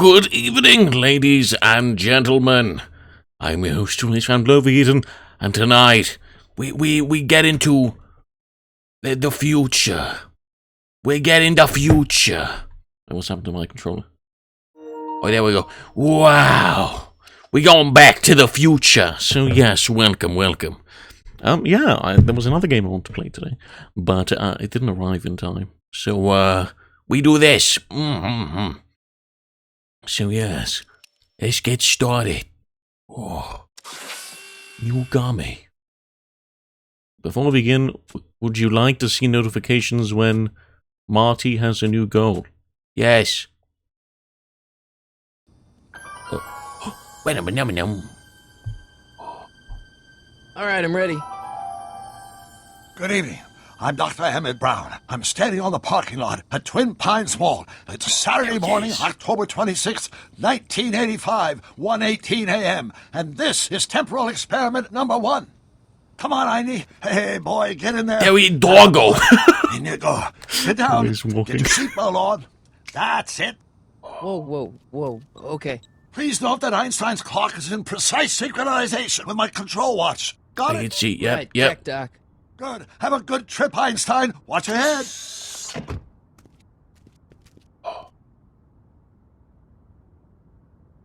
Good evening, ladies and gentlemen. I'm your host, Julius from Vtuber, and tonight we get into the future. We get in the future. What's happened to my controller? Oh, there we go. Wow. We're going back to the future. So, yes, welcome. There was another game I wanted to play today, but it didn't arrive in time. So, we do this. So, yes, let's get started. Oh, you got me. Before we begin, would you like to see notifications when Marty has a new goal? Yes. Wait a minute. All right, I'm ready. Good evening. I'm Dr. Emmett Brown. I'm standing on the parking lot at Twin Pines Mall. It's Saturday morning, October 26th, 1985, 1:18 a.m. And this is temporal experiment number 1. Come on, Einie. Hey, boy, get in there. There we doggo. In you go. Sit down. He's walking. Get your seatbelt on. That's it. Whoa. Okay. Please note that Einstein's clock is in precise synchronization with my control watch. Got I can it? see. Right, Yep. check, Doc. Good. Have a good trip, Einstein. Watch your head.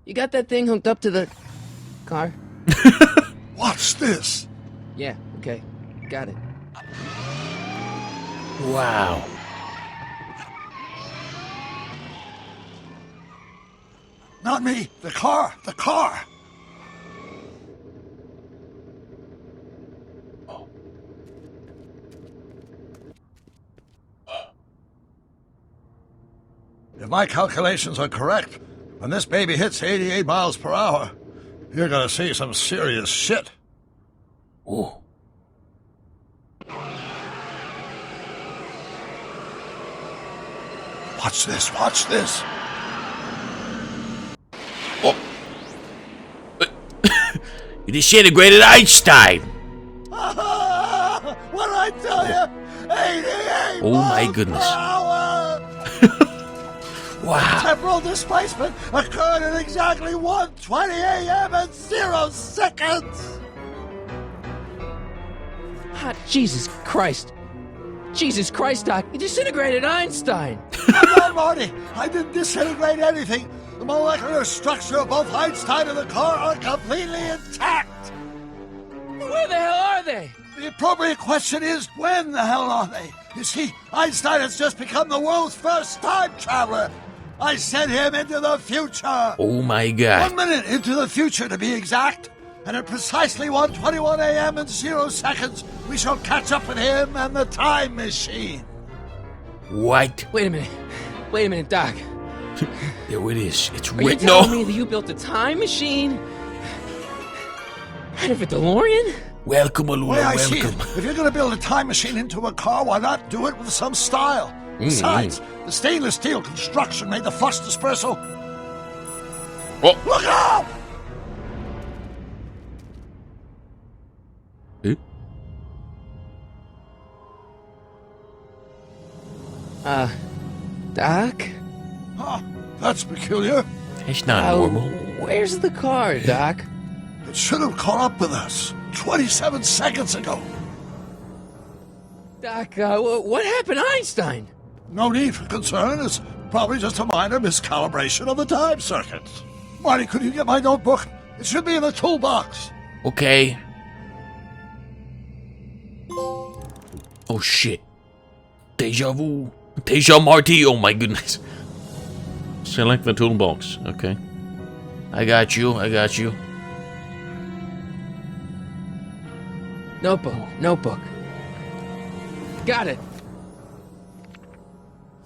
You got that thing hooked up to the car? Watch this. Yeah, okay. Got it. Wow. Not me. The car. If my calculations are correct, when this baby hits 88 miles per hour, you're gonna see some serious shit. Ooh. Watch this. Oh. You disintegrated Einstein. What did I tell you? 88 Oh my miles goodness. per hour. Wow. Temporal displacement occurred at exactly 1:20 a.m. and 0 seconds. Jesus Christ, Doc. You disintegrated Einstein. Come on, Marty. I didn't disintegrate anything. The molecular structure of both Einstein and the car are completely intact. Where the hell are they? The appropriate question is, when the hell are they? You see, Einstein has just become the world's first time traveler. I sent him into the future. Oh my God. 1 minute into the future, to be exact. And at precisely 1:21 a.m. and 0 seconds, we shall catch up with him and the time machine. What? Wait a minute, Doc. There it is. It's Are you written. telling me that you built a time machine out of a DeLorean? Welcome, The Alula. way I see it, Welcome. if you're going to build a time machine into a car, why not do it with some style? Besides, the stainless steel construction made the flux dispersal. Oh. Look out! Eh? Doc? Huh, that's peculiar. It's not normal. Where's the car, Doc? It should have caught up with us 27 seconds ago. Doc, what happened to Einstein? No need for concern. It's probably just a minor miscalibration of the time circuits. Marty, could you get my notebook? It should be in the toolbox. Okay. Oh shit. Deja vu. Deja Marty. Oh my goodness. Select the toolbox. Okay. I got you. Notebook. Got it.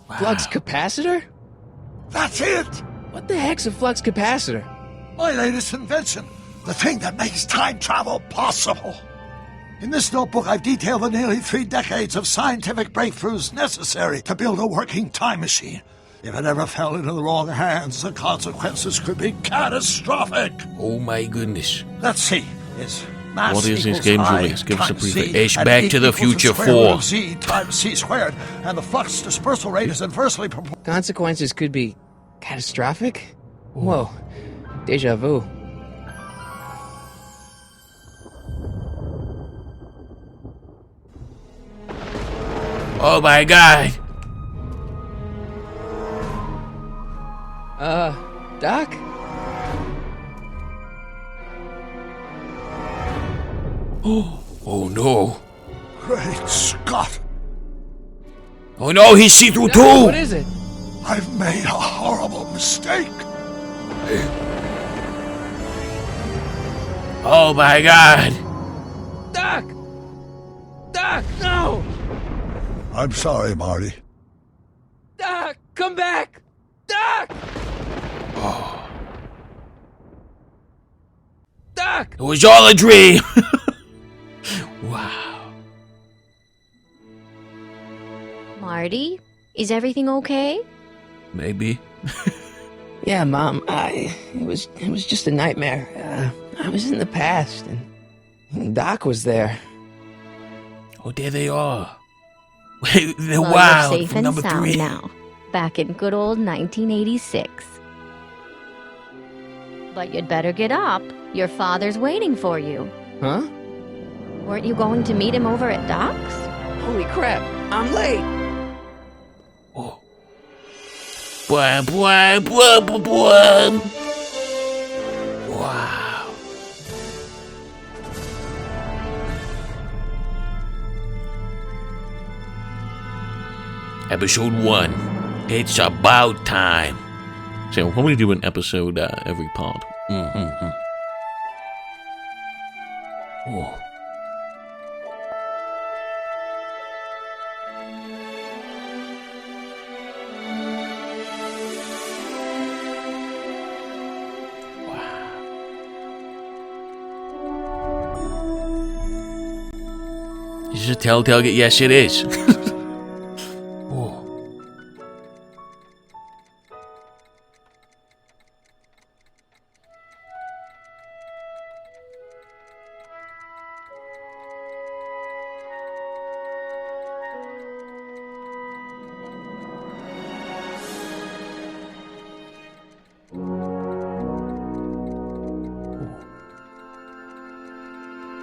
Wow. Flux capacitor? That's it! What the heck's a flux capacitor? My latest invention. The thing that makes time travel possible. In this notebook, I've detailed the nearly 3 decades of scientific breakthroughs necessary to build a working time machine. If it ever fell into the wrong hands, the consequences could be catastrophic. Oh my goodness. Let's see. Is mass What is this equals game, I Julius? Give us a times preview. Z, It's and Back E to the equals Future square root 4. of Z times C squared, and the flux dispersal rate is inversely proportional. Consequences could be catastrophic? Whoa. Deja vu. Oh my God! Doc? Oh no! Great Scott! Oh no, he's see-through Doc, too! what is it? I've made a horrible mistake. Oh my God! Doc! Doc, no! I'm sorry, Marty. Doc, come back! Doc! Doc! It was all a dream! Wow. Marty, is everything okay? Maybe. Yeah, Mom, it was just a nightmare. I was in the past, and Doc was there. Oh, there they are. Wait, they're Well, wild you're safe from and number sound 3. now. Back in good old 1986. But you'd better get up. Your father's waiting for you. Huh? Weren't you going to meet him over at Doc's? Holy crap, I'm late! Oh. Blah, blah, blah, blah, blah. Wow. Episode 1. It's about time. So we'll probably do an episode every pod. Mm-hmm. Oh. Is this a telltale? Yes, it is. Oh.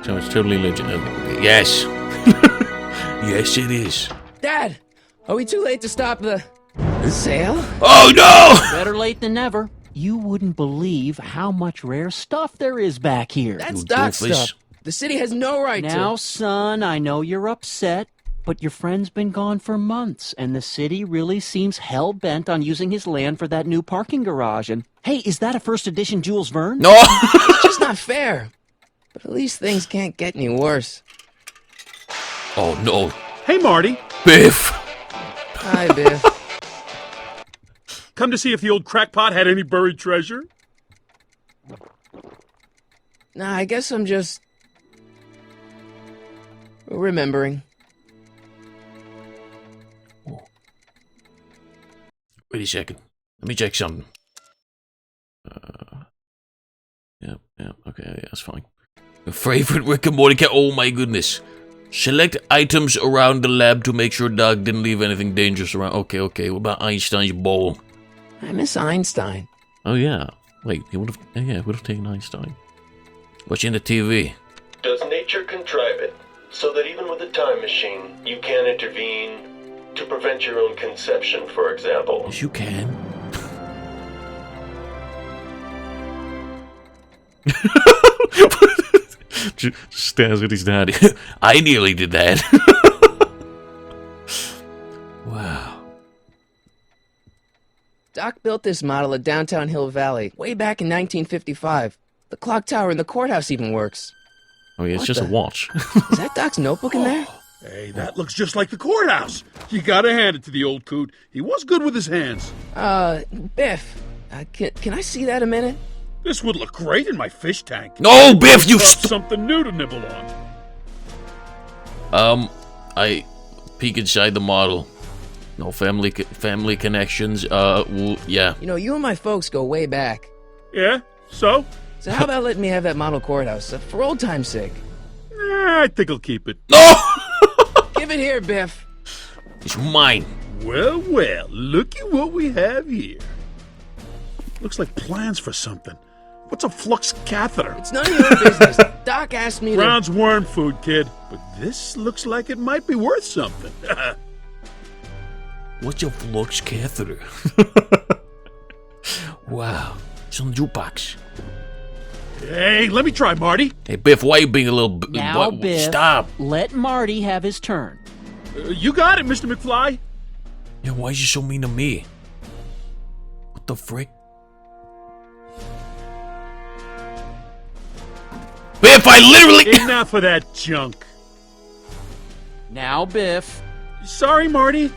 So it's totally legit. Yes. Yes, it is. Dad! Are we too late to stop the sale? Oh no! Better late than never. You wouldn't believe how much rare stuff there is back here. That's You Doc doofus. stuff. The city has no right Now, to. son, I know you're upset, but your friend's been gone for months, and the city really seems hell-bent on using his land for that new parking garage. And, hey, is that a first edition Jules Verne? No! It's just not fair. But at least things can't get any worse. Oh no. Hey, Marty. Biff! Hi, Biff. Come to see if the old crackpot had any buried treasure? Nah, I guess I'm just remembering. Wait a second. Let me check something. Yep, okay, yeah, that's fine. Your favorite Rick and Morty cat. Oh my goodness. Select items around the lab to make sure Doc didn't leave anything dangerous around. Okay, what about Einstein's bowl? I miss Einstein. Oh yeah. Wait, he would have taken Einstein. Watching the TV. Does nature contrive it so that even with a time machine, you can intervene to prevent your own conception, for example? Yes, you can. Just stares at his daddy. I nearly did that. Wow. Doc built this model at downtown Hill Valley way back in 1955. The clock tower in the courthouse even works. Oh yeah, it's What just a the- watch. Is that Doc's notebook in there? Hey, that looks just like the courthouse. You gotta hand it to the old coot. He was good with his hands. Biff, can I see that a minute? This would look great in my fish tank. No, Biff, you That's something new to nibble on. I peek inside the model. No family connections. Yeah. You know, you and my folks go way back. Yeah? So? So how about letting me have that model courthouse, for old time's sake? I think I'll keep it. No! Give it here, Biff. It's mine. Well, look at what we have here. Looks like plans for something. What's a flux catheter? It's none of your business. Doc asked me to... Brown's worm food, kid. But this looks like it might be worth something. What's your flux catheter? Wow. It's on the jukebox. Hey, let me try, Marty. Hey, Biff, why you being a little... Now, Biff, Stop. let Marty have his turn. You got it, Mr. McFly. Yeah, why is you so mean to me? What the frick? Biff, I literally... Enough of that junk. Now, Biff. Sorry, Marty.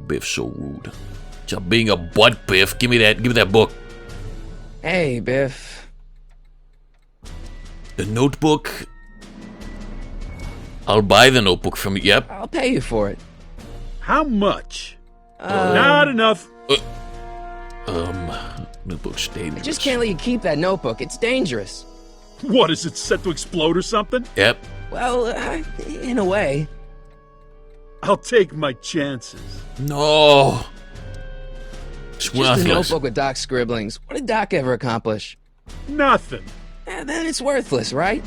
Biff's so rude. Stop being a butt, Biff. Give me that book. Hey, Biff. The notebook? I'll buy the notebook from you. Yep. I'll pay you for it. How much? Not enough. Notebook's dangerous. I just can't let you keep that notebook. It's dangerous. What, is it set to explode or something? Yep. Well, in a way. I'll take my chances. No. It's Just a worthless. notebook with Doc's scribblings. What did Doc ever accomplish? Nothing. Then it's worthless, right?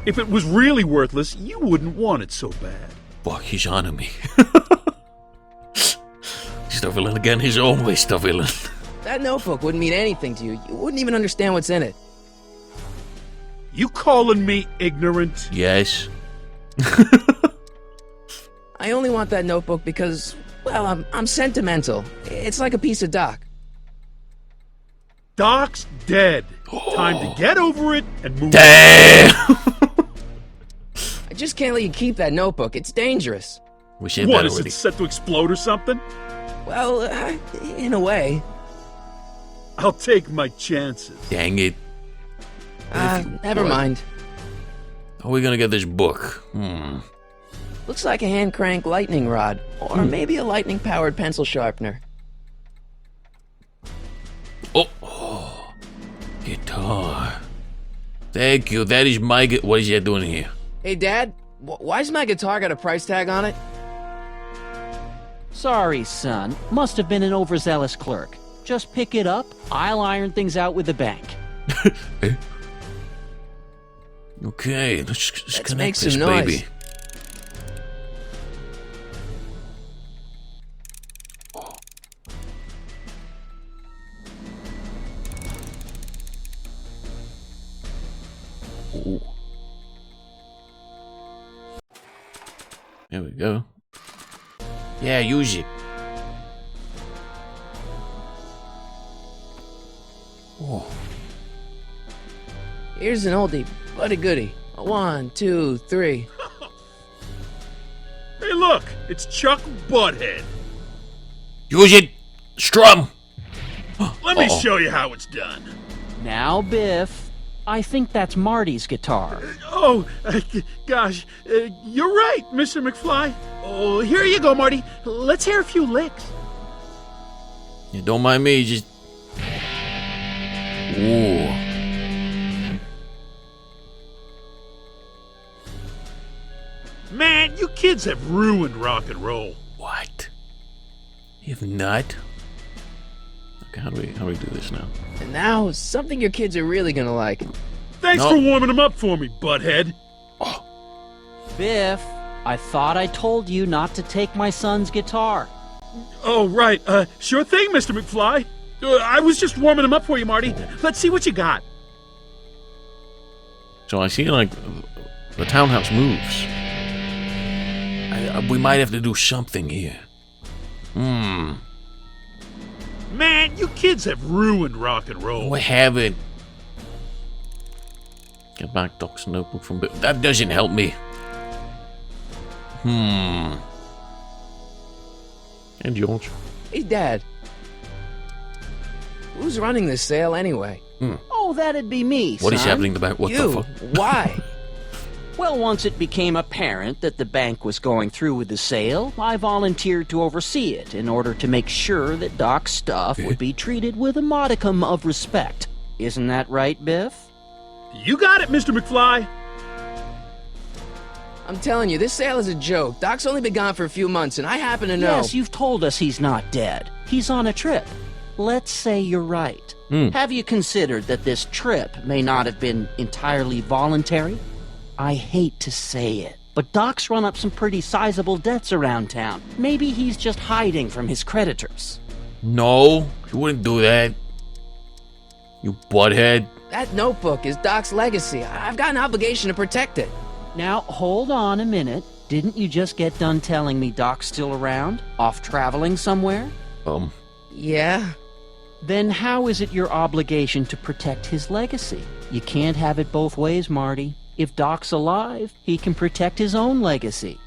If it was really worthless, you wouldn't want it so bad. Fuck, he's on to me. He's the villain again. He's always the villain. That notebook wouldn't mean anything to you. You wouldn't even understand what's in it. You calling me ignorant? Yes. I only want that notebook because, well, I'm sentimental. It's like a piece of Doc. Doc's dead. Time to get over it and move Damn. I just can't let you keep that notebook. It's dangerous. We said What, that is already. it set to explode or something? Well, in a way. I'll take my chances. Dang it. Never mind. How are we gonna get this book? Looks like a hand crank lightning rod. Or maybe a lightning powered pencil sharpener. Oh. Guitar. Thank you. That is my what is that doing here? Hey, Dad, why's my guitar got a price tag on it? Sorry, son. Must have been an overzealous clerk. Just pick it up. I'll iron things out with the bank. Okay, let's Let's connect make this some noise. baby. Ooh. There we go. Yeah, use it. Oh. Here's an oldie, but a goodie. 1, 2, 3. Hey, look, it's Chuck Butthead. Use it. Strum. Let me show you how it's done. Now, Biff. I think that's Marty's guitar. Oh, gosh, you're right, Mr. McFly. Oh, here you go, Marty. Let's hear a few licks. Yeah, don't mind me, just... Ooh. Man, you kids have ruined rock and roll. What? If not? Okay, how do we do this now? And now, something your kids are really gonna like. Thanks No. for warming them up for me, Butthead. Biff, I thought I told you not to take my son's guitar. Oh, right. Sure thing, Mr. McFly. I was just warming them up for you, Marty. Let's see what you got. So I see, like, the townhouse moves. We might have to do something here. Man, you kids have ruined rock and roll. We haven't. Get back Doc's notebook from... That doesn't help me. And George. Hey, Dad. Who's running this sale anyway? Oh, that'd be me, What is son. happening about what the You. fuck? Why? Well, once it became apparent that the bank was going through with the sale, I volunteered to oversee it in order to make sure that Doc's stuff would be treated with a modicum of respect. Isn't that right, Biff? You got it, Mr. McFly. I'm telling you, this sale is a joke. Doc's only been gone for a few months, and I happen to know. Yes, you've told us he's not dead. He's on a trip. let's say you're right. Hmm. Have you considered that this trip may not have been entirely voluntary? I hate to say it, but Doc's run up some pretty sizable debts around town. Maybe he's just hiding from his creditors. No, you wouldn't do that. You butthead. That notebook is Doc's legacy. I've got an obligation to protect it. Now, hold on a minute. Didn't you just get done telling me Doc's still around? Off traveling somewhere? Yeah? Then how is it your obligation to protect his legacy? You can't have it both ways, Marty. If Doc's alive, he can protect his own legacy.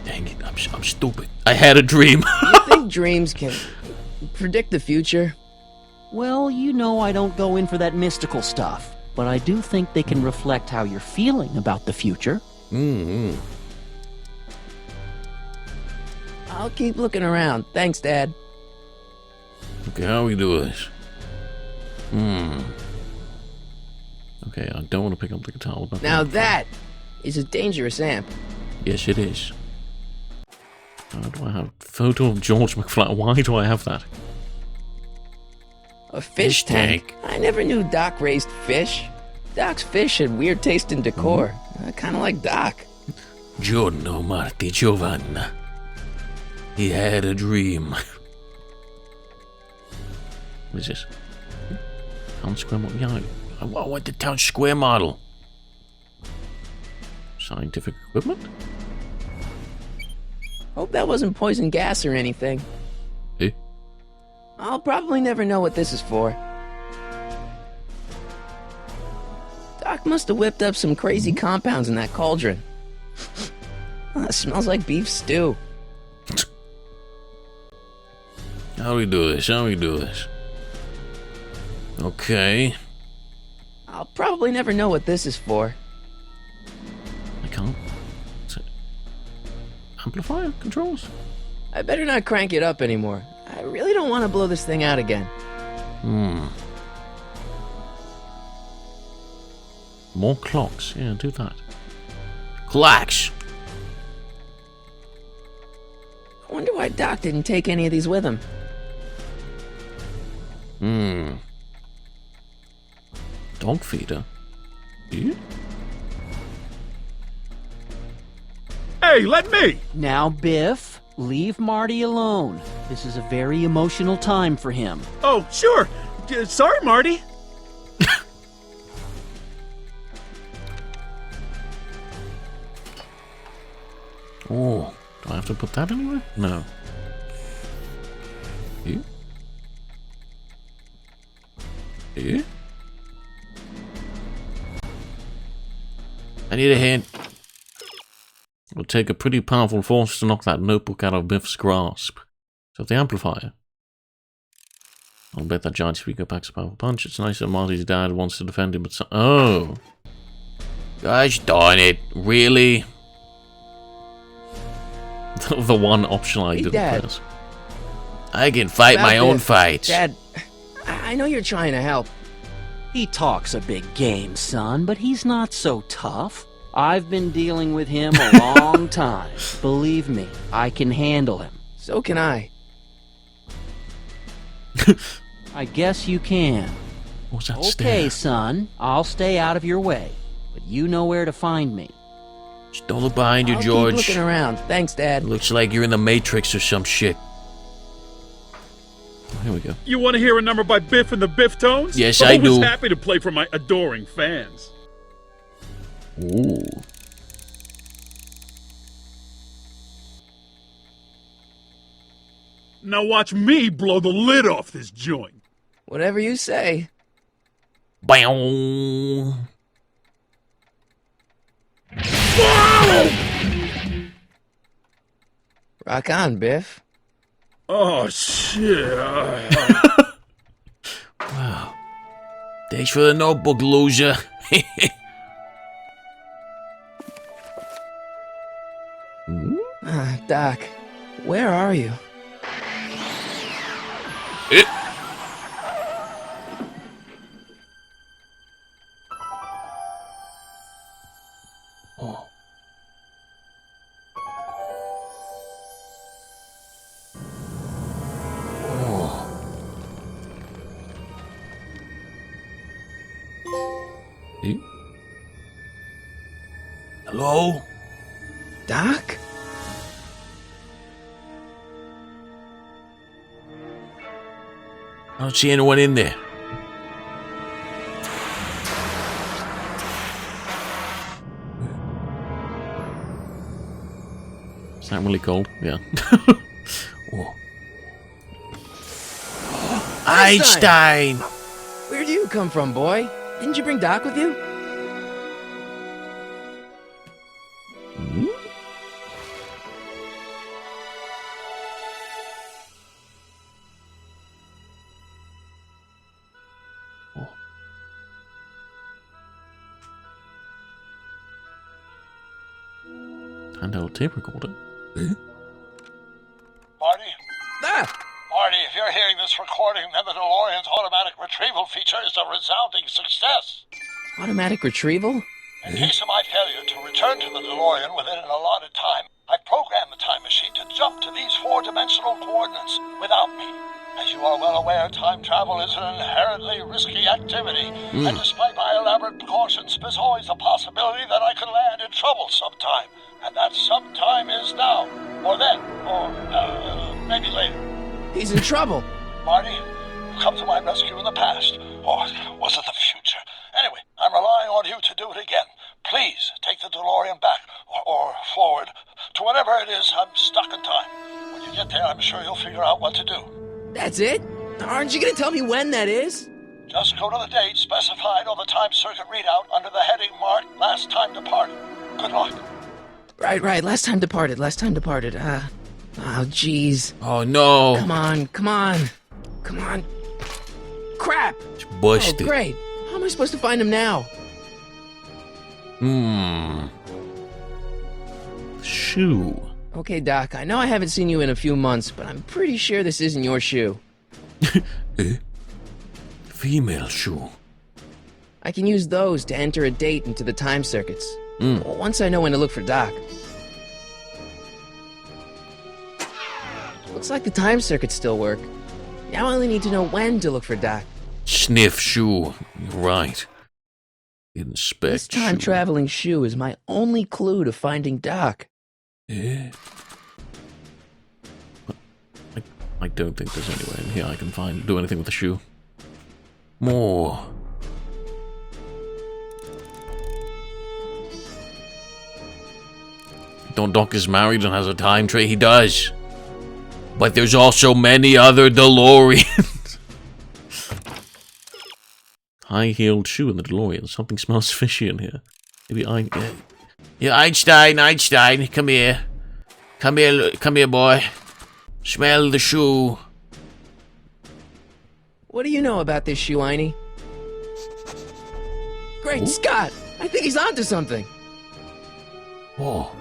Dang it, I'm stupid. I had a dream. You think dreams can predict the future? Well, you know I don't go in for that mystical stuff, but I do think they can reflect how you're feeling about the future. Mm-hmm. I'll keep looking around. Thanks, Dad. Okay, how we do this? Okay, I don't want to pick up the guitar. Now that is a dangerous amp. Yes, it is. Do I have a photo of George McFly? Why do I have that? A fish tank? I never knew Doc raised fish. Doc's fish had weird taste in decor. Kind of like Doc. Giorno Marti Giovanna. He had a dream. What is this? Town Square model? Yeah, I want the Town Square model. Scientific equipment? Hope that wasn't poison gas or anything. Eh? I'll probably never know what this is for. Doc must have whipped up some crazy compounds in that cauldron. It smells like beef stew. How do we do this? How do we do this? Okay. I'll probably never know what this is for. I can't. What's it? Amplifier controls? I better not crank it up anymore. I really don't want to blow this thing out again. More clocks. Yeah, do that. Clocks! I wonder why Doc didn't take any of these with him. Dog feeder? You? Hey, let me! Now, Biff, leave Marty alone. This is a very emotional time for him. Oh, sure. Sorry, Marty. Oh, do I have to put that anywhere? No. You? You? I need a hand. It'll take a pretty powerful force to knock that notebook out of Biff's grasp. So the amplifier. I'll bet that giant speaker packs a powerful punch. It's nice that Marty's dad wants to defend him, but so oh. Gosh darn it. Really? The one option I didn't Dad. press. I can fight my own fights. Dad, I know you're trying to help. He talks a big game, son, but he's not so tough. I've been dealing with him a long time. Believe me, I can handle him. So can I. I guess you can. What's that Okay, stare? son, I'll stay out of your way, but you know where to find me. Just don't look behind you, I'll George. keep looking around. Thanks, Dad. Looks like you're in the Matrix or some shit. Here we go. You want to hear a number by Biff and the Biff Tones? Yes, I do. Always happy to play for my adoring fans. Ooh. Now watch me blow the lid off this joint. Whatever you say. Bow. Rock on, Biff. Oh, shit. Wow. Thanks for the notebook, loser. Doc, where are you? Oh. Hello? Doc? I don't see anyone in there. Is that really cold? Yeah. Oh. Einstein! Where'd you come from, boy? Didn't you bring Doc with you? Handheld tape recorder. Marty? Ah! Marty, if you're hearing this recording, then the DeLorean's automatic retrieval feature is a resounding success. Automatic retrieval? In case of my failure to return to the DeLorean within an allotted time, I programmed the time machine to jump to these four-dimensional coordinates without me. As you are well aware, time travel is an inherently risky activity, and despite my elaborate precautions, there's always a possibility that I could land in trouble sometime, and that sometime is now, or then, or maybe later. He's in trouble. Marty, you come to my rescue in the past, or was it the future? Anyway, I'm relying on you to do it again. Please take the DeLorean back, or forward, to whatever it is. I'm stuck in time. When you get there, I'm sure you'll figure out what to do. That's it? Aren't you gonna tell me when that is? Just go to the date specified on the time circuit readout under the heading marked Last Time Departed. Good luck. Right. Last time departed. Oh, jeez. Oh no! Come on. Crap! It's busted. Oh, great. How am I supposed to find him now? Shoe. Okay, Doc, I know I haven't seen you in a few months, but I'm pretty sure this isn't your shoe. Female shoe. I can use those to enter a date into the time circuits. Once I know when to look for Doc. Looks like the time circuits still work. Now I only need to know when to look for Doc. Sniff shoe. You're right. Inspect This time-traveling shoe is my only clue to finding Doc. I don't think there's anywhere in here I can do anything with the shoe. More. Don't Doc is married and has a time tray? He does. But there's also many other DeLoreans. High-heeled shoe in the DeLorean. Something smells fishy in here. Maybe Yeah, Einstein, come here. Come here, boy. Smell the shoe. What do you know about this shoe, Einie? Great Scott! I think he's onto something. Oh.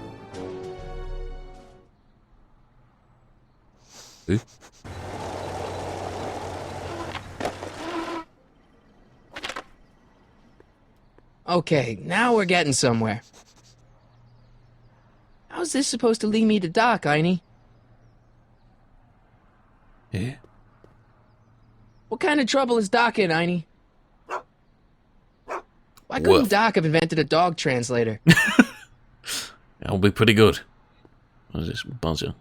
Okay, now we're getting somewhere. How's this supposed to lead me to Doc, Einie? Yeah? What kind of trouble is Doc in, Einie? Why couldn't Doc have invented a dog translator? That would be pretty good. What is this? Buzzer.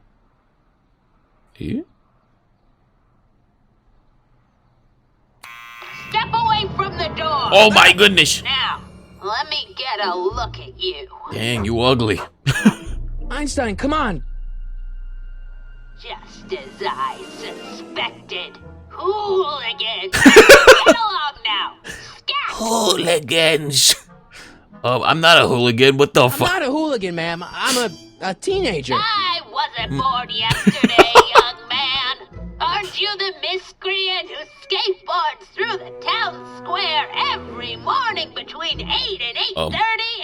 Here? Step away from the door! Oh my goodness! Now, let me get a look at you. Dang, you ugly. Einstein, come on! Just as I suspected. Hooligans! Get along now! Scat! Hooligans! Oh, I'm not a hooligan. What the I'm fuck? not a hooligan, ma'am. I'm a teenager. I wasn't born yesterday, young man. Aren't you the miscreant who skateboards through the town square every morning between 8 and 8:30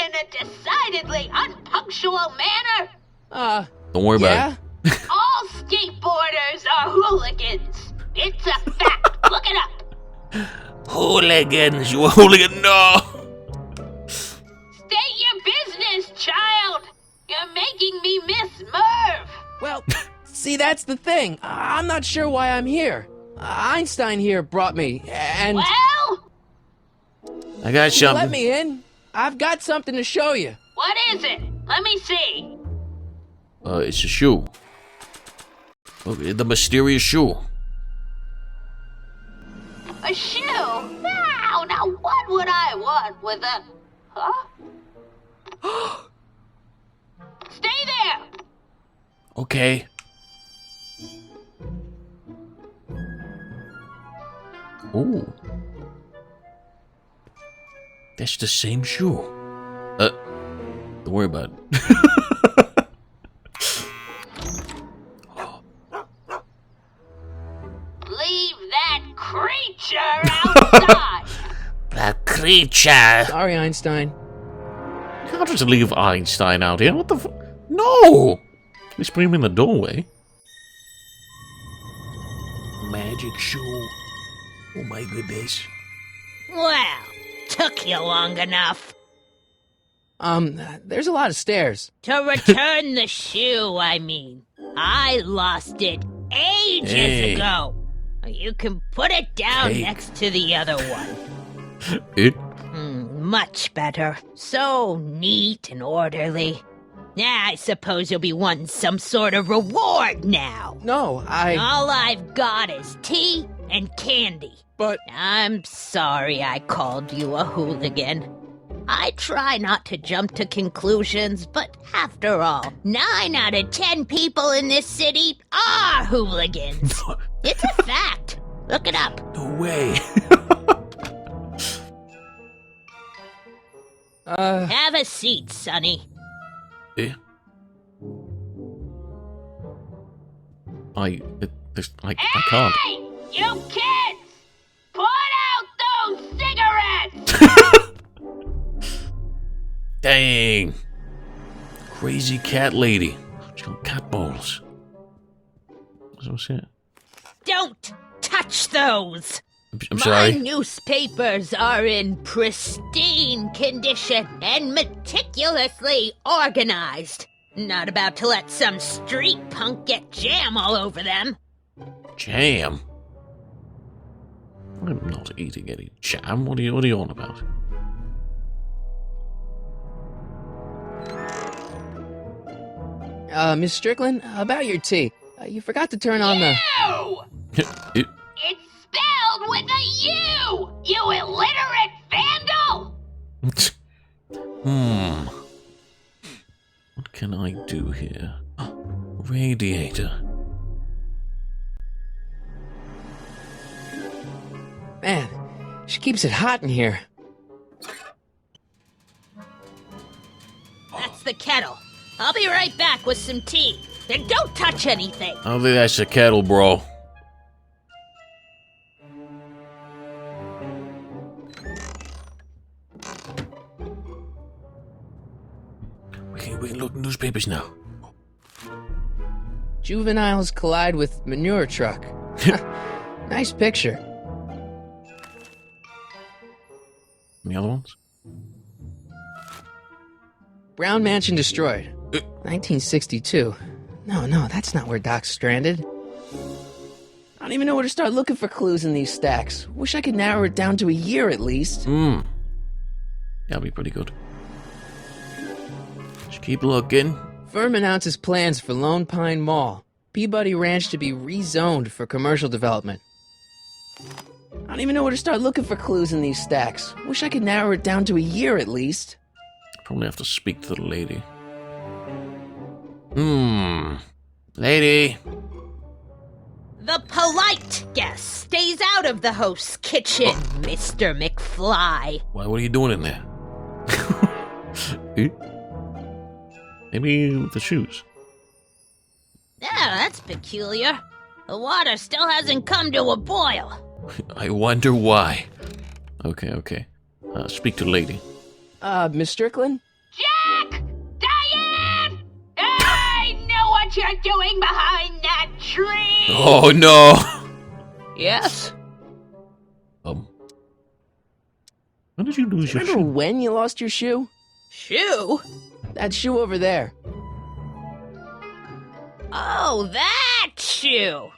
in a decidedly unpunctual manner? Don't worry about it. All skateboarders are hooligans. It's a fact. Look it up. Hooligans, you a hooligan? No! State your business, child. You're making me miss Merv. Well, see, that's the thing. I'm not sure why I'm here. Einstein here brought me, and... Well? I got something. Let me in. I've got something to show you. What What is it? Let me see. It's a shoe. Okay, the mysterious shoe. A shoe? Now what would I want with a... Huh? Stay there! Okay. Oh. That's the same shoe. Don't worry about it. Leave that creature outside! The creature. Sorry, Einstein. You can't just leave Einstein out here. What the f... No! At least put him in the doorway. Magic shoe. Oh my goodness. Well, took you long enough. There's a lot of stairs. To return the shoe, I mean. I lost it ages ago. You can put it down next to the other one. It? Much better. So neat and orderly. I suppose you'll be wanting some sort of reward now. No, All I've got is tea and candy. But... I'm sorry I called you a hooligan. I try not to jump to conclusions, but after all, 9 out of 10 people in this city are hooligans. It's a fact. Look it up. No way. Have a seat, Sonny. Eh? I can't. Hey, you kids! Put out those cigarettes! Dang. Crazy cat lady. She's got cat balls. What's that? Don't touch those! I'm sorry. My newspapers are in pristine condition and meticulously organized. Not about to let some street punk get jam all over them. Jam? I'm not eating any jam. What are you on about? Miss Strickland, about your tea. You forgot to turn on the... It's spelled with a U! You illiterate vandal! What can I do here? Radiator. Man, she keeps it hot in here. That's the kettle. I'll be right back with some tea. And don't touch anything. I don't think that's a kettle, bro. We can look at newspapers now. Juveniles collide with manure truck. Nice picture. Any other ones? Brown Mansion destroyed. 1962. No, that's not where Doc's stranded. I don't even know where to start looking for clues in these stacks. Wish I could narrow it down to a year at least. That'd be pretty good. Just keep looking. Firm announces plans for Lone Pine Mall. Peabody Ranch to be rezoned for commercial development. I don't even know where to start looking for clues in these stacks. Wish I could narrow it down to a year at least. Probably have to speak to the lady. Lady. The polite guest stays out of the host's kitchen, Mr. McFly. What are you doing in there? Maybe with the shoes. Yeah, that's peculiar. The water still hasn't come to a boil. I wonder why. Okay. Speak to the lady. Miss Strickland? Jack! Diane! I know what you're doing behind that tree! Oh, no! Yes? When did you lose your Remember shoe? when you lost your shoe? Shoe? That shoe over there. Oh, that shoe!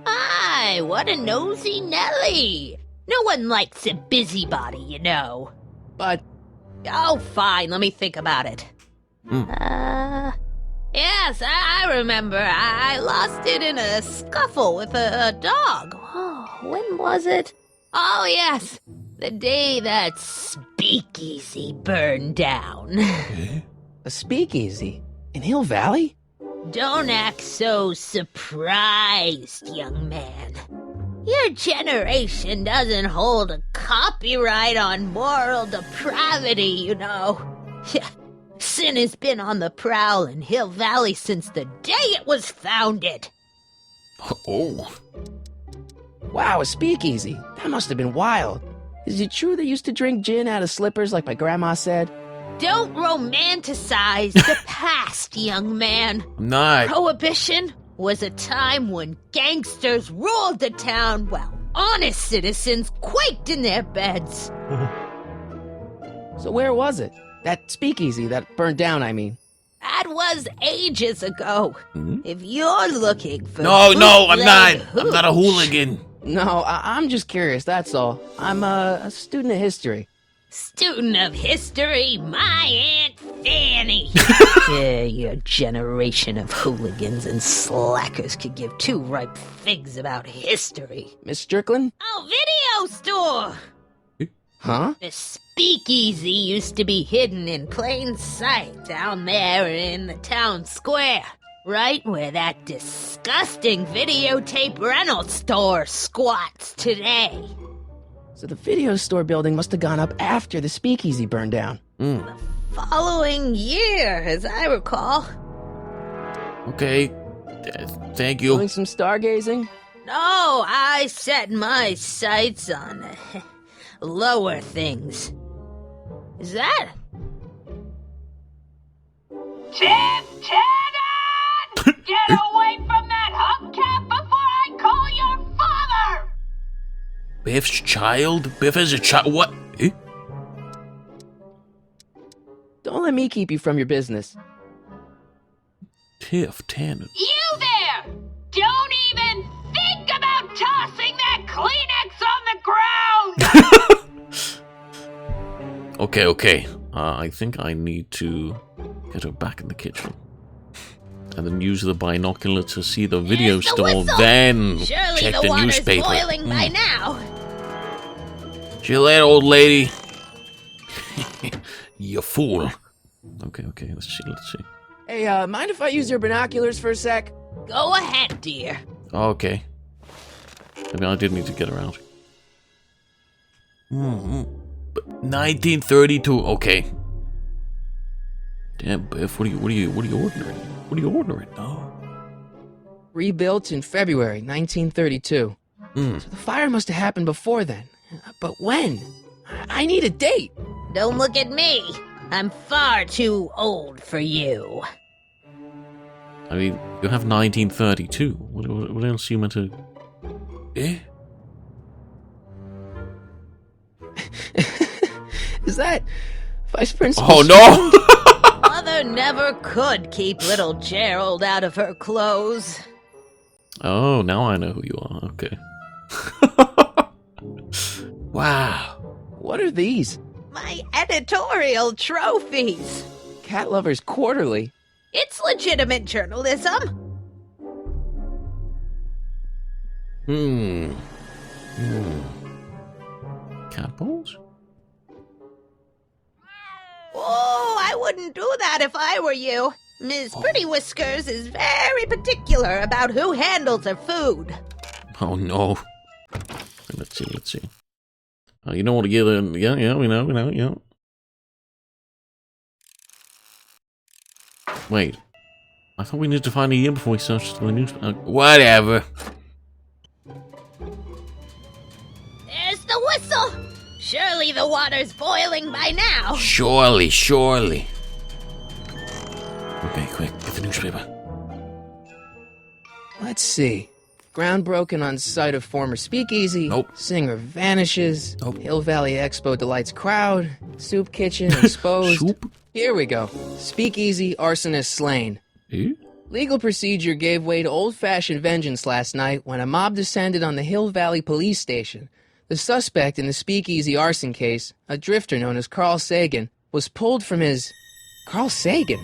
Hi, what a nosy Nelly! No one likes a busybody, you know. But Oh, fine. Let me think about it. Yes, I remember. I lost it in a scuffle with a dog. Oh, when was it? Oh, yes. The day that speakeasy burned down. A speakeasy? In Hill Valley? Don't act so surprised, young man. Your generation doesn't hold a copyright on moral depravity, you know. Sin has been on the prowl in Hill Valley since the day it was founded. Oh. Wow, a speakeasy. That must have been wild. Is it true they used to drink gin out of slippers like my grandma said? Don't romanticize the past, young man. I'm not. Prohibition was a time when gangsters ruled the town while honest citizens quaked in their beds. So where was it? That speakeasy that burned down, I mean. That was ages ago. If you're looking for No, I'm bootleg not. I'm hooch- not a hooligan. No, I'm just curious, that's all. I'm a student of history. Student of history, my Aunt Fanny. Yeah, your generation of hooligans and slackers could give two ripe figs about history. Miss Strickland? Oh, video store! Huh? The speakeasy used to be hidden in plain sight down there in the town square. Right where that disgusting videotape rental store squats today. So the video store building must have gone up after the speakeasy burned down. Following year, as I recall. Okay. Thank you. Doing some stargazing? No, I set my sights on lower things. Is that? Tim! Get away from that hubcap before I call your father! Biff's child? Biff is a child? What? Eh? Don't let me keep you from your business. Tiff Tanner. You there! Don't even think about tossing that Kleenex on the ground! Okay. I think I need to get her back in the kitchen. And then use the binocular to see the video Here's the store, whistle. then Surely check the the water's newspaper. boiling by now. See you later, old lady. You fool. Okay, let's see. Hey, mind if I use your binoculars for a sec? Go ahead, dear. Okay. I mean, I did need to get around. But 1932, okay. Damn, Biff, what are you ordering? What are you ordering? Oh. Rebuilt in February 1932. So the fire must have happened before then. But when? I need a date. Don't look at me. I'm far too old for you. I mean, you have 1932. What else are you meant to... Eh? Is that Vice Principal? Oh, no! Mother never could keep little Gerald out of her clothes. Oh, now I know who you are. Okay. Wow. What are these? My editorial trophies. Cat Lovers Quarterly. It's legitimate journalism. Cat balls? Oh, I wouldn't do that if I were you. Miss Pretty Whiskers is very particular about who handles her food. Oh, no. Let's see. You don't want to give them... Yeah, we know, yeah. Wait. I thought we needed to find a year before we searched the news... whatever. There's the whistle. Surely the water's boiling by now. Surely. Okay, quick, get the newspaper. Let's see. Ground broken on site of former speakeasy. Nope. Singer vanishes. Nope. Hill Valley Expo delights crowd. Soup kitchen exposed. Soup? Here we go. Speakeasy arsonist slain. Eh? Legal procedure gave way to old-fashioned vengeance last night when a mob descended on the Hill Valley police station. The suspect in the speakeasy arson case, a drifter known as Carl Sagan, was pulled from his Carl Sagan.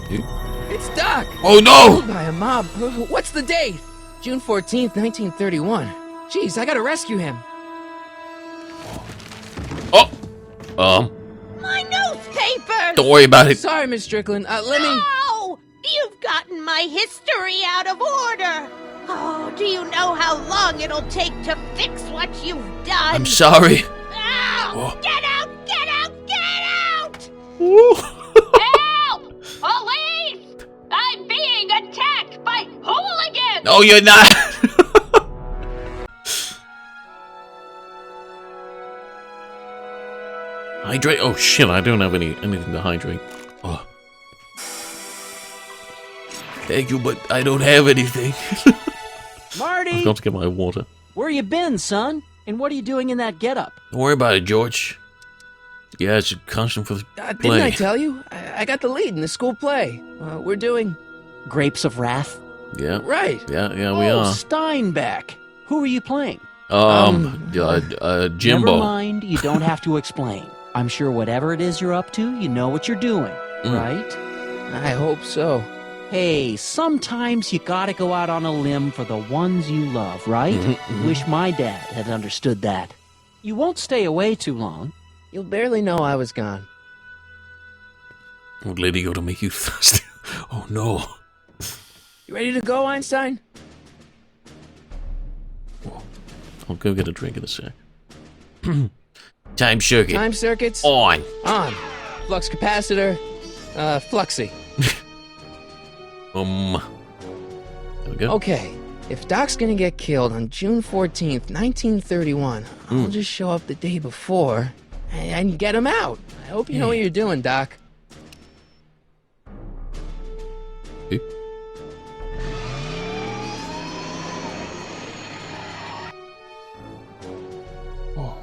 It's Doc! Oh no! Killed by a mob. What's the date? June 14th, 1931. Jeez, I gotta rescue him. Oh, My newspaper! don't worry about it. Sorry, Miss Strickland. Let me... Oh, you've gotten my history out of order. Oh, do you know how long it'll take to fix what you've done? I'm sorry. Ow! Oh. Get out! Get out! Get out! Ooh. Help! Police! I'm being attacked by hooligans! No, you're not. Hydrate. Oh shit! I don't have anything to hydrate. Oh. Thank you, but I don't have anything. Marty! I've got to get my water. Where you been, son? And what are you doing in that getup? Don't worry about it, George. Yeah, it's a costume for the Didn't play. I tell you? I got the lead in the school play. We're doing... Grapes of Wrath? Yeah. Right. Yeah, we Oh, are. Steinbeck. Who are you playing? Jimbo. Never mind, you don't have to explain. I'm sure whatever it is you're up to, you know what you're doing, right? I hope so. Hey, sometimes you gotta go out on a limb for the ones you love, right? Wish my dad had understood that. You won't stay away too long. You'll barely know I was gone. Old lady go to make you thirsty. Oh no. You ready to go, Einstein? I'll go get a drink in a sec. Time circuit. Time circuits? On. On. Flux capacitor. Fluxy. There we go. Okay. If Doc's gonna get killed on June 14th, 1931, I'll just show up the day before and get him out. I hope you know what you're doing, Doc. Eh? Oh.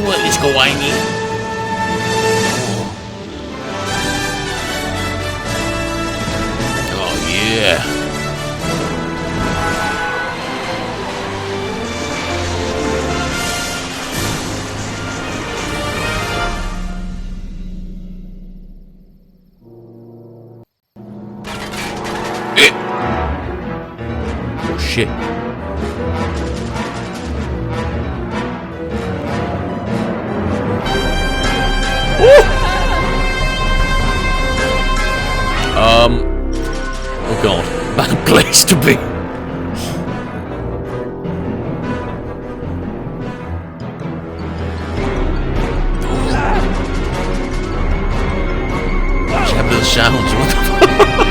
Let's go, Whiny. Oh, yeah. Oh, shit. Oh god, bad place to be. What's happened to the sounds? What the fuck?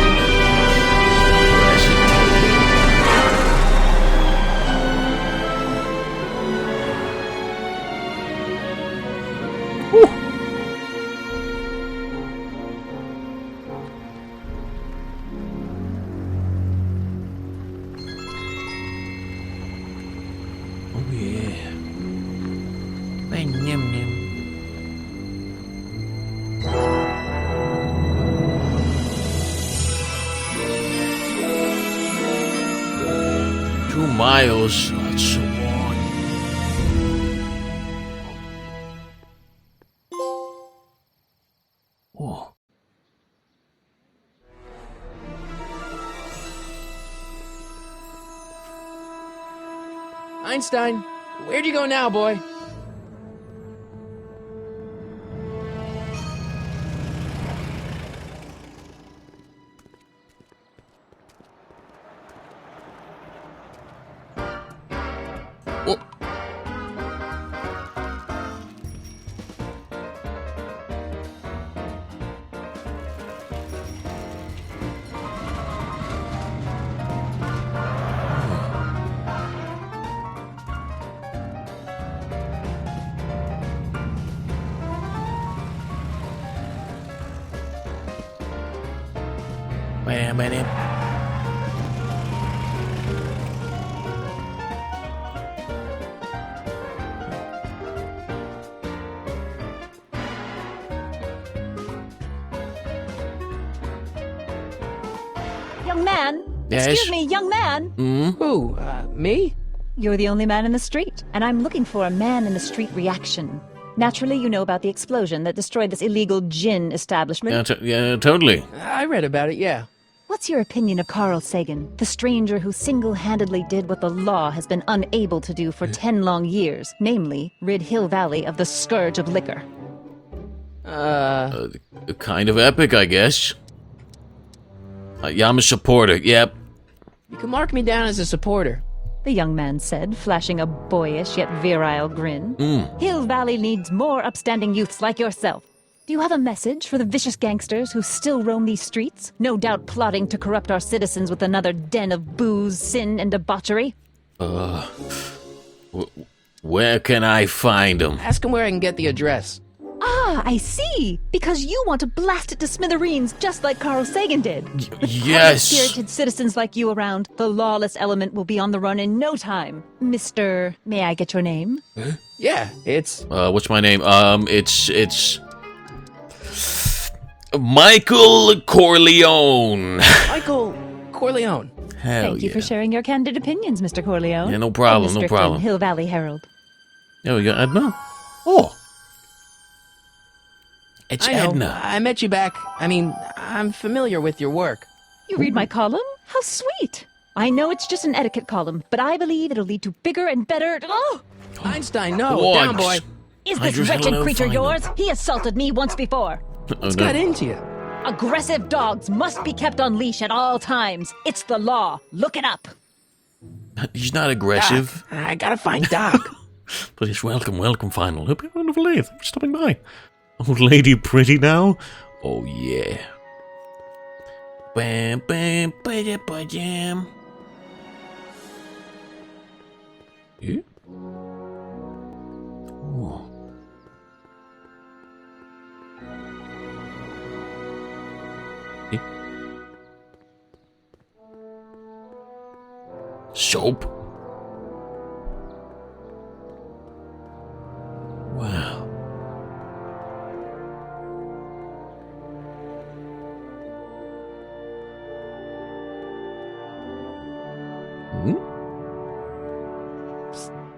Oh yeah. Yum, yum. Miles, that's so long. Oh. Einstein, where'd you go now, boy? Oh. Wait a minute. Young man? Yes? Excuse me, young man? Who? Me? You're the only man in the street, and I'm looking for a man-in-the-street reaction. Naturally, you know about the explosion that destroyed this illegal gin establishment. Yeah, totally. I read about it, yeah. What's your opinion of Carl Sagan, the stranger who single-handedly did what the law has been unable to do for 10 long years, namely, rid Hill Valley of the scourge of liquor? Kind of epic, I guess. Yeah, I'm a supporter, yep. You can mark me down as a supporter. The young man said, flashing a boyish yet virile grin. Hill Valley needs more upstanding youths like yourself. Do you have a message for the vicious gangsters who still roam these streets, no doubt plotting to corrupt our citizens with another den of booze, sin, and debauchery? Where can I find them? Ask him where I can get the address. Ah, I see. Because you want to blast it to smithereens just like Carl Sagan did. With yes. spirited citizens like you around, the lawless element will be on the run in no time. Mr. May I get your name? Yeah, it's... What's my name? It's... Michael Corleone. Michael Corleone. Hell Thank you for sharing your candid opinions, Mr. Corleone. Yeah, no problem, And Mr. no problem. Flynn, Hill Valley Herald. There we go, Edna. Oh. It's I know. Edna. I met you back. I'm familiar with your work. You read my column? How sweet. I know it's just an etiquette column, but I believe it'll lead to bigger and better... Oh! Einstein, no. What? Down, boy. Is this Hydrogen wretched creature final. yours? He assaulted me once before. Oh, Got into you. Aggressive dogs must be kept on leash at all times. It's the law. Look it up. He's not aggressive. Doc, I gotta find Doc. But it's welcome, final. Hope you have a wonderful day. Thanks for stopping by. Old lady pretty now? Oh, yeah. Bam, bam, ba-da, ba-jam. Yeah? Oh. Yeah. Soap? Wow.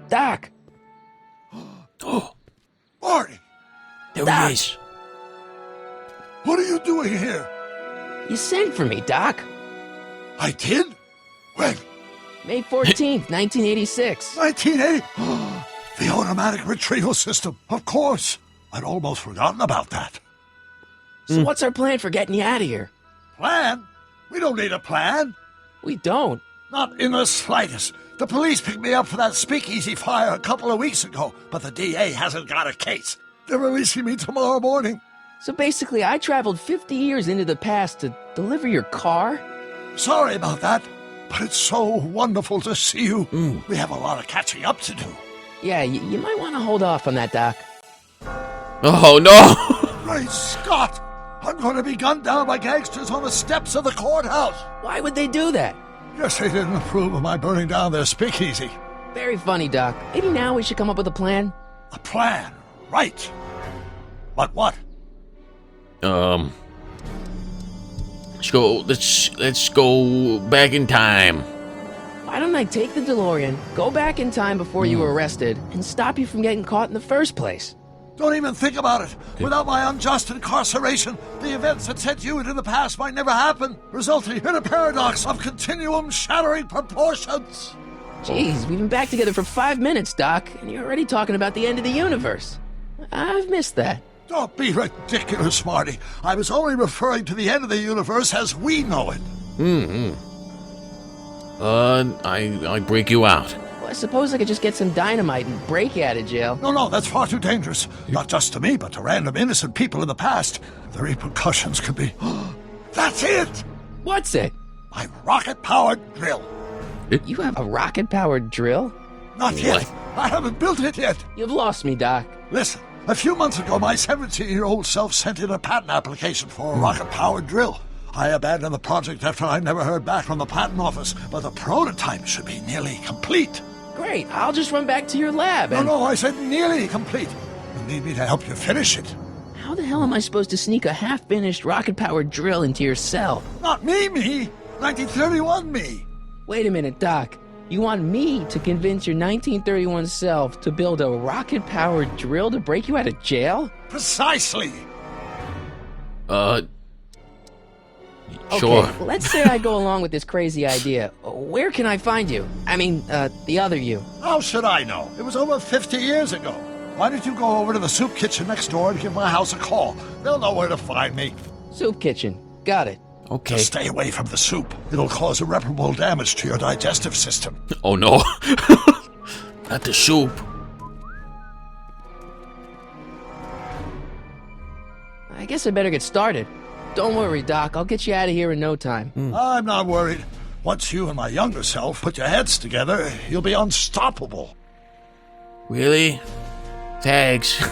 Doc. Oh, Marty, there Doc. he is. what are you doing here? You sent for me, Doc. I did? When? May 14th, 1986. 1980? The automatic retrieval system, of course. I'd almost forgotten about that. So what's our plan for getting you out of here? Plan? We don't need a plan. We don't. Not in the slightest. The police picked me up for that speakeasy fire a couple of weeks ago, but the DA hasn't got a case. They're releasing me tomorrow morning. So basically, I traveled 50 years into the past to deliver your car? Sorry about that, but it's so wonderful to see you. We have a lot of catching up to do. Yeah, you might want to hold off on that, Doc. Oh, no. Great Scott! I'm going to be gunned down by gangsters on the steps of the courthouse. Why would they do that? Guess they didn't approve of my burning down their speakeasy. Very funny, Doc. Maybe now we should come up with a plan. A plan, right? But what? Let's go back in time. Why don't I take the DeLorean, go back in time before you were arrested, and stop you from getting caught in the first place? Don't even think about it. Without my unjust incarceration, the events that sent you into the past might never happen, resulting in a paradox of continuum shattering proportions. Jeez, we've been back together for 5 minutes, Doc, and you're already talking about the end of the universe. I've missed that. Don't be ridiculous, Marty. I was only referring to the end of the universe as we know it. I break you out. Well, I suppose I could just get some dynamite and break you out of jail. No, that's far too dangerous. Not just to me, but to random innocent people in the past. The repercussions could be... That's it! What's it? My rocket-powered drill. You have a rocket-powered drill? Not yet. I haven't built it yet. You've lost me, Doc. Listen, a few months ago, my 17-year-old self sent in a patent application for a rocket-powered drill. I abandoned the project after I never heard back from the patent office, but the prototype should be nearly complete. Great, I'll just run back to your lab and... No, I said nearly complete. You need me to help you finish it. How the hell am I supposed to sneak a half-finished rocket-powered drill into your cell? Not me. 1931 me. Wait a minute, Doc. You want me to convince your 1931 self to build a rocket-powered drill to break you out of jail? Precisely. Sure. Okay, let's say I go along with this crazy idea. Where can I find you? I mean, the other you. How should I know? It was over 50 years ago. Why don't you go over to the soup kitchen next door and give my house a call? They'll know where to find me. Soup kitchen. Got it. Okay. Just stay away from the soup. It'll cause irreparable damage to your digestive system. Oh no. Not the soup. I guess I better get started. Don't worry, Doc. I'll get you out of here in no time. I'm not worried. Once you and my younger self put your heads together, you'll be unstoppable. Really? Thanks.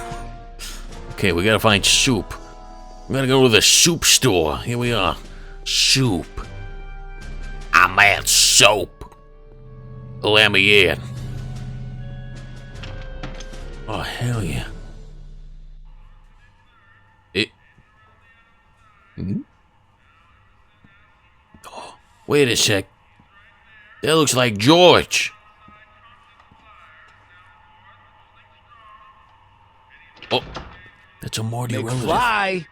Okay, we gotta find soup. We gotta go to the soup store. Here we are. Soup. I'm at soap. Let me in. Oh, hell yeah. Oh, wait a sec. That looks like George. Oh, that's a Morty relative. McFly!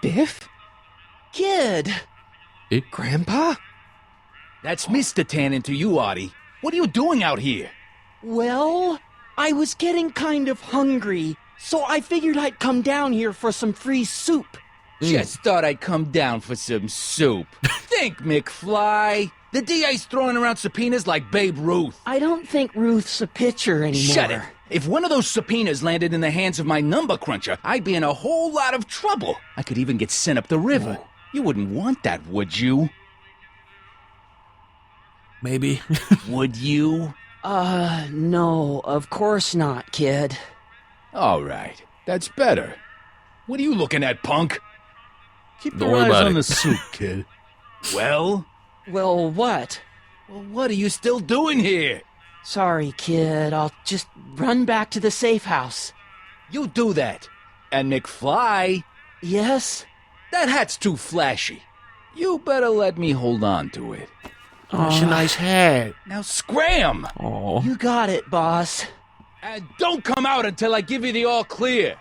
Biff? Kid! Grandpa? That's Mr. Tannen to you, Artie. What are you doing out here? Well, I was getting kind of hungry, so I figured I'd come down here for some free soup. Just thought I'd come down for some soup. Think, McFly. The DA's throwing around subpoenas like Babe Ruth. I don't think Ruth's a pitcher anymore. Shut it. If one of those subpoenas landed in the hands of my number cruncher, I'd be in a whole lot of trouble. I could even get sent up the river. You wouldn't want that, would you? Maybe. Would you? No, of course not, kid. All right. That's better. What are you looking at, punk? Keep Don't your worry eyes about on it. the soup, kid. Well? Well, what? Well, what are you still doing here? Sorry, kid. I'll just run back to the safe house. You do that. And McFly, Yes? that hat's too flashy. You better let me hold on to it. Oh, it's a nice hat. Now scram! Oh. You got it, boss. And don't come out until I give you the all clear.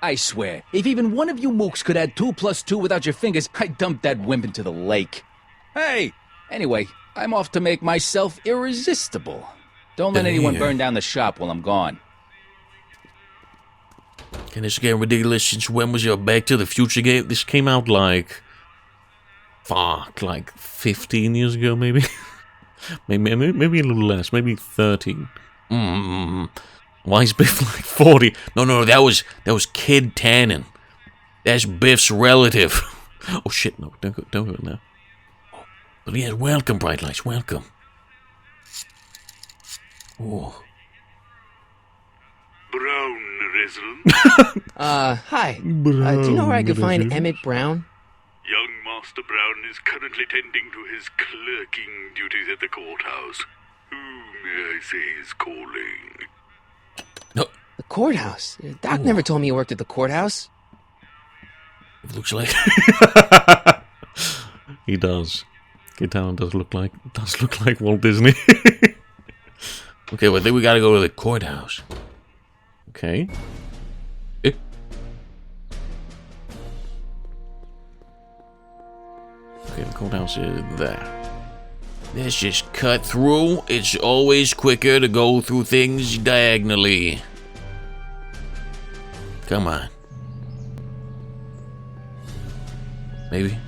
I swear, if even one of you mooks could add 2 + 2 without your fingers, I'd dump that wimp into the lake. Hey! Anyway, I'm off to make myself irresistible. Don't let anyone burn down the shop while I'm gone. Can this get ridiculous? Since when was your Back to the Future game? This came out like 15 years ago, maybe? maybe a little less, maybe 13. Why is Biff like 40? No, that was Kid Tannen. That's Biff's relative. Oh shit, no, don't go now. But yeah, welcome, Bright Lights, welcome. Oh. Brown resident. Hi. Do you know where I could find Emmett Brown? Young Master Brown is currently tending to his clerking duties at the courthouse. Who may I say is calling? No. The courthouse? Doc never told me he worked at the courthouse. It looks like he does. Kid Tannen does look like Walt Disney. Okay, well, I think we gotta go to the courthouse. Okay. Okay, the courthouse is there. Let's just cut through. It's always quicker to go through things diagonally. Come on. Maybe.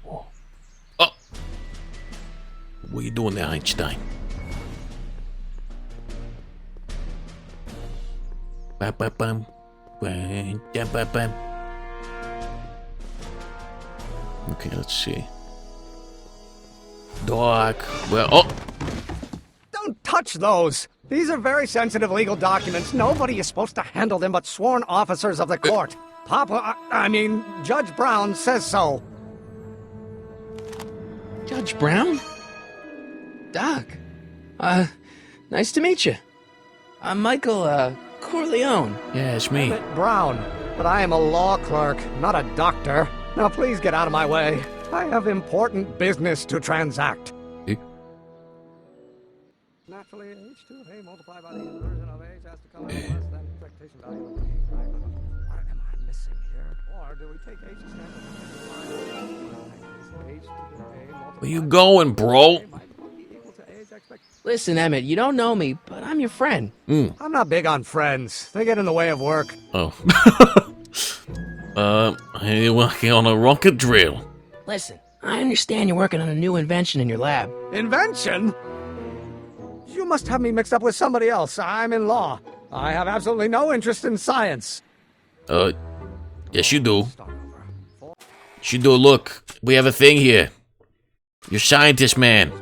Oh. What are you doing there, Einstein? Ba-ba-bum. Ba-da-ba-bum. Okay, let's see. Doc. Well, oh. Don't touch those. These are very sensitive legal documents. Nobody is supposed to handle them but sworn officers of the court. Judge Brown says so. Judge Brown? Doc. Nice to meet you. I'm Michael, Corleone. Yeah, it's me. Emmett Brown. but I am a law clerk, not a doctor. Now please get out of my way. I have important business to transact. Naturally, h2 of a multiplied by the inversion of h has to come in less than expectation value of a. What am I missing here? Or do we take h standard? Where you going, bro? Listen, Emmett, you don't know me, but I'm your friend. I'm not big on friends. They get in the way of work. Oh. You're working on a rocket drill. Listen, I understand you're working on a new invention in your lab. Invention? You must have me mixed up with somebody else. I'm in law. I have absolutely no interest in science. Yes you do. Yes you do. Look, we have a thing here. You're scientist, man.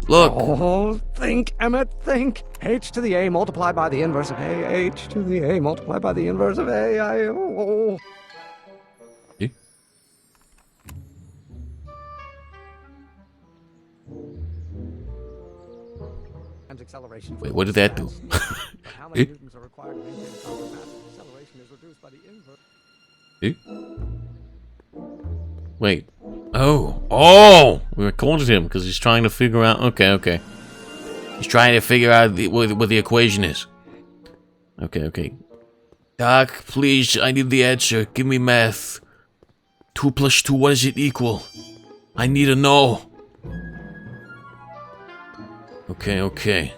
Look. Oh, think, Emmett, think. H to the a multiplied by the inverse of a. H to the a multiplied by the inverse of a. Acceleration. Wait, what did that do? How many newtons are required to maintain a constant mass? Acceleration is reduced by the inverse. Wait. Oh! We recorded him because he's trying to figure out. Okay. He's trying to figure out what the equation is. Okay. Doc, please, I need the answer. Give me math. 2 plus 2, what does it equal? I need to know. Okay.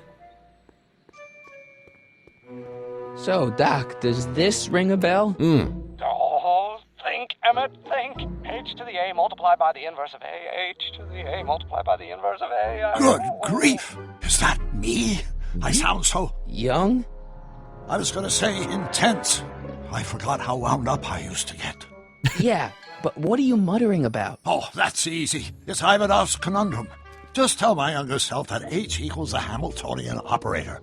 So, Doc, does this ring a bell? Oh, think, Emmett, think. H to the a multiplied by the inverse of a. H to the a multiplied by the inverse of a. Good grief! Is that me? I sound so... Young? I was gonna say intense. I forgot how wound up I used to get. Yeah, but what are you muttering about? Oh, that's easy. It's Ivanov's conundrum. Just tell my younger self that H equals a Hamiltonian operator.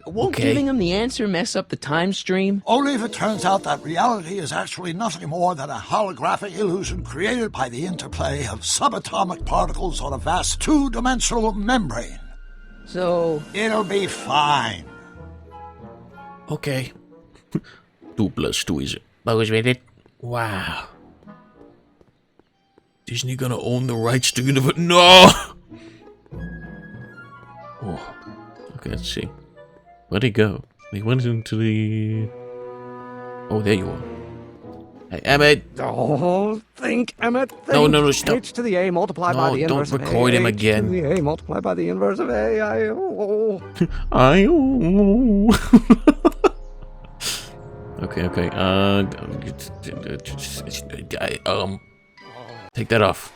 Won't giving him the answer mess up the time stream? Only if it turns out that reality is actually nothing more than a holographic illusion created by the interplay of subatomic particles on a vast two-dimensional membrane. So... It'll be fine. Okay. 2 plus 2 is... Bogus with it. Wow. Disney gonna own the rights to universe? No! Oh. Okay, let's see. Where'd he go? He went into the... Oh, there you are. Hey, Emmett! Oh, think, Emmett, think. No, stop. H to the a multiplied by the inverse of a. Don't record him again. H to the a multiplied by the inverse of a. Okay. Take that off.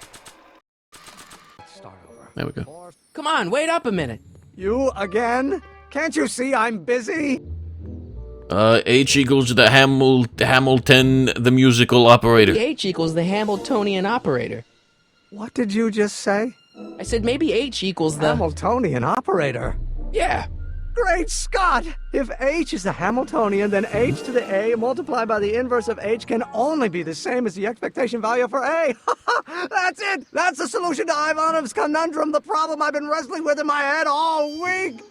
There we go. Come on, wait up a minute. You again? Can't you see I'm busy? H equals the Hamilton, the musical operator. The H equals the Hamiltonian operator. What did you just say? I said maybe H equals the... Hamiltonian operator? Yeah. Great Scott! If H is the Hamiltonian, then H to the A multiplied by the inverse of H can only be the same as the expectation value for A. That's it! That's the solution to Ivanov's conundrum, the problem I've been wrestling with in my head all week!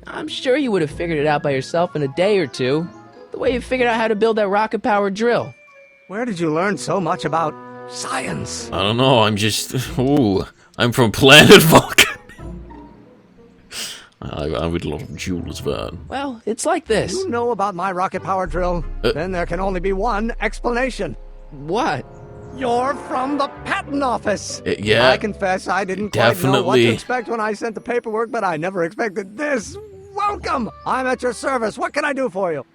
I'm sure you would have figured it out by yourself in a day or two. The way you figured out how to build that rocket-powered drill. Where did you learn so much about science? I don't know, I'm just... Ooh, I'm from planet Vulcan. I would love Julius Verne. Well, it's like this. You know about my rocket power drill? Then there can only be one explanation. What? You're from the patent office. Yeah. I confess I didn't quite know what to expect when I sent the paperwork, but I never expected this. Welcome! I'm at your service. What can I do for you?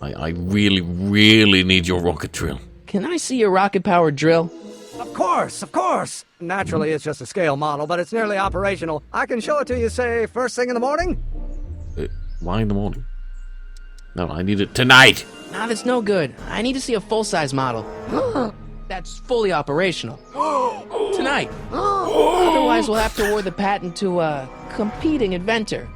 I really need your rocket drill. Can I see your rocket-powered drill? Of course. Naturally, it's just a scale model, but it's nearly operational. I can show it to you, say, first thing in the morning? Why in the morning? No, I need it tonight. Nah, that's no good. I need to see a full-size model. That's fully operational. Tonight. Otherwise, we'll have to award the patent to a competing inventor,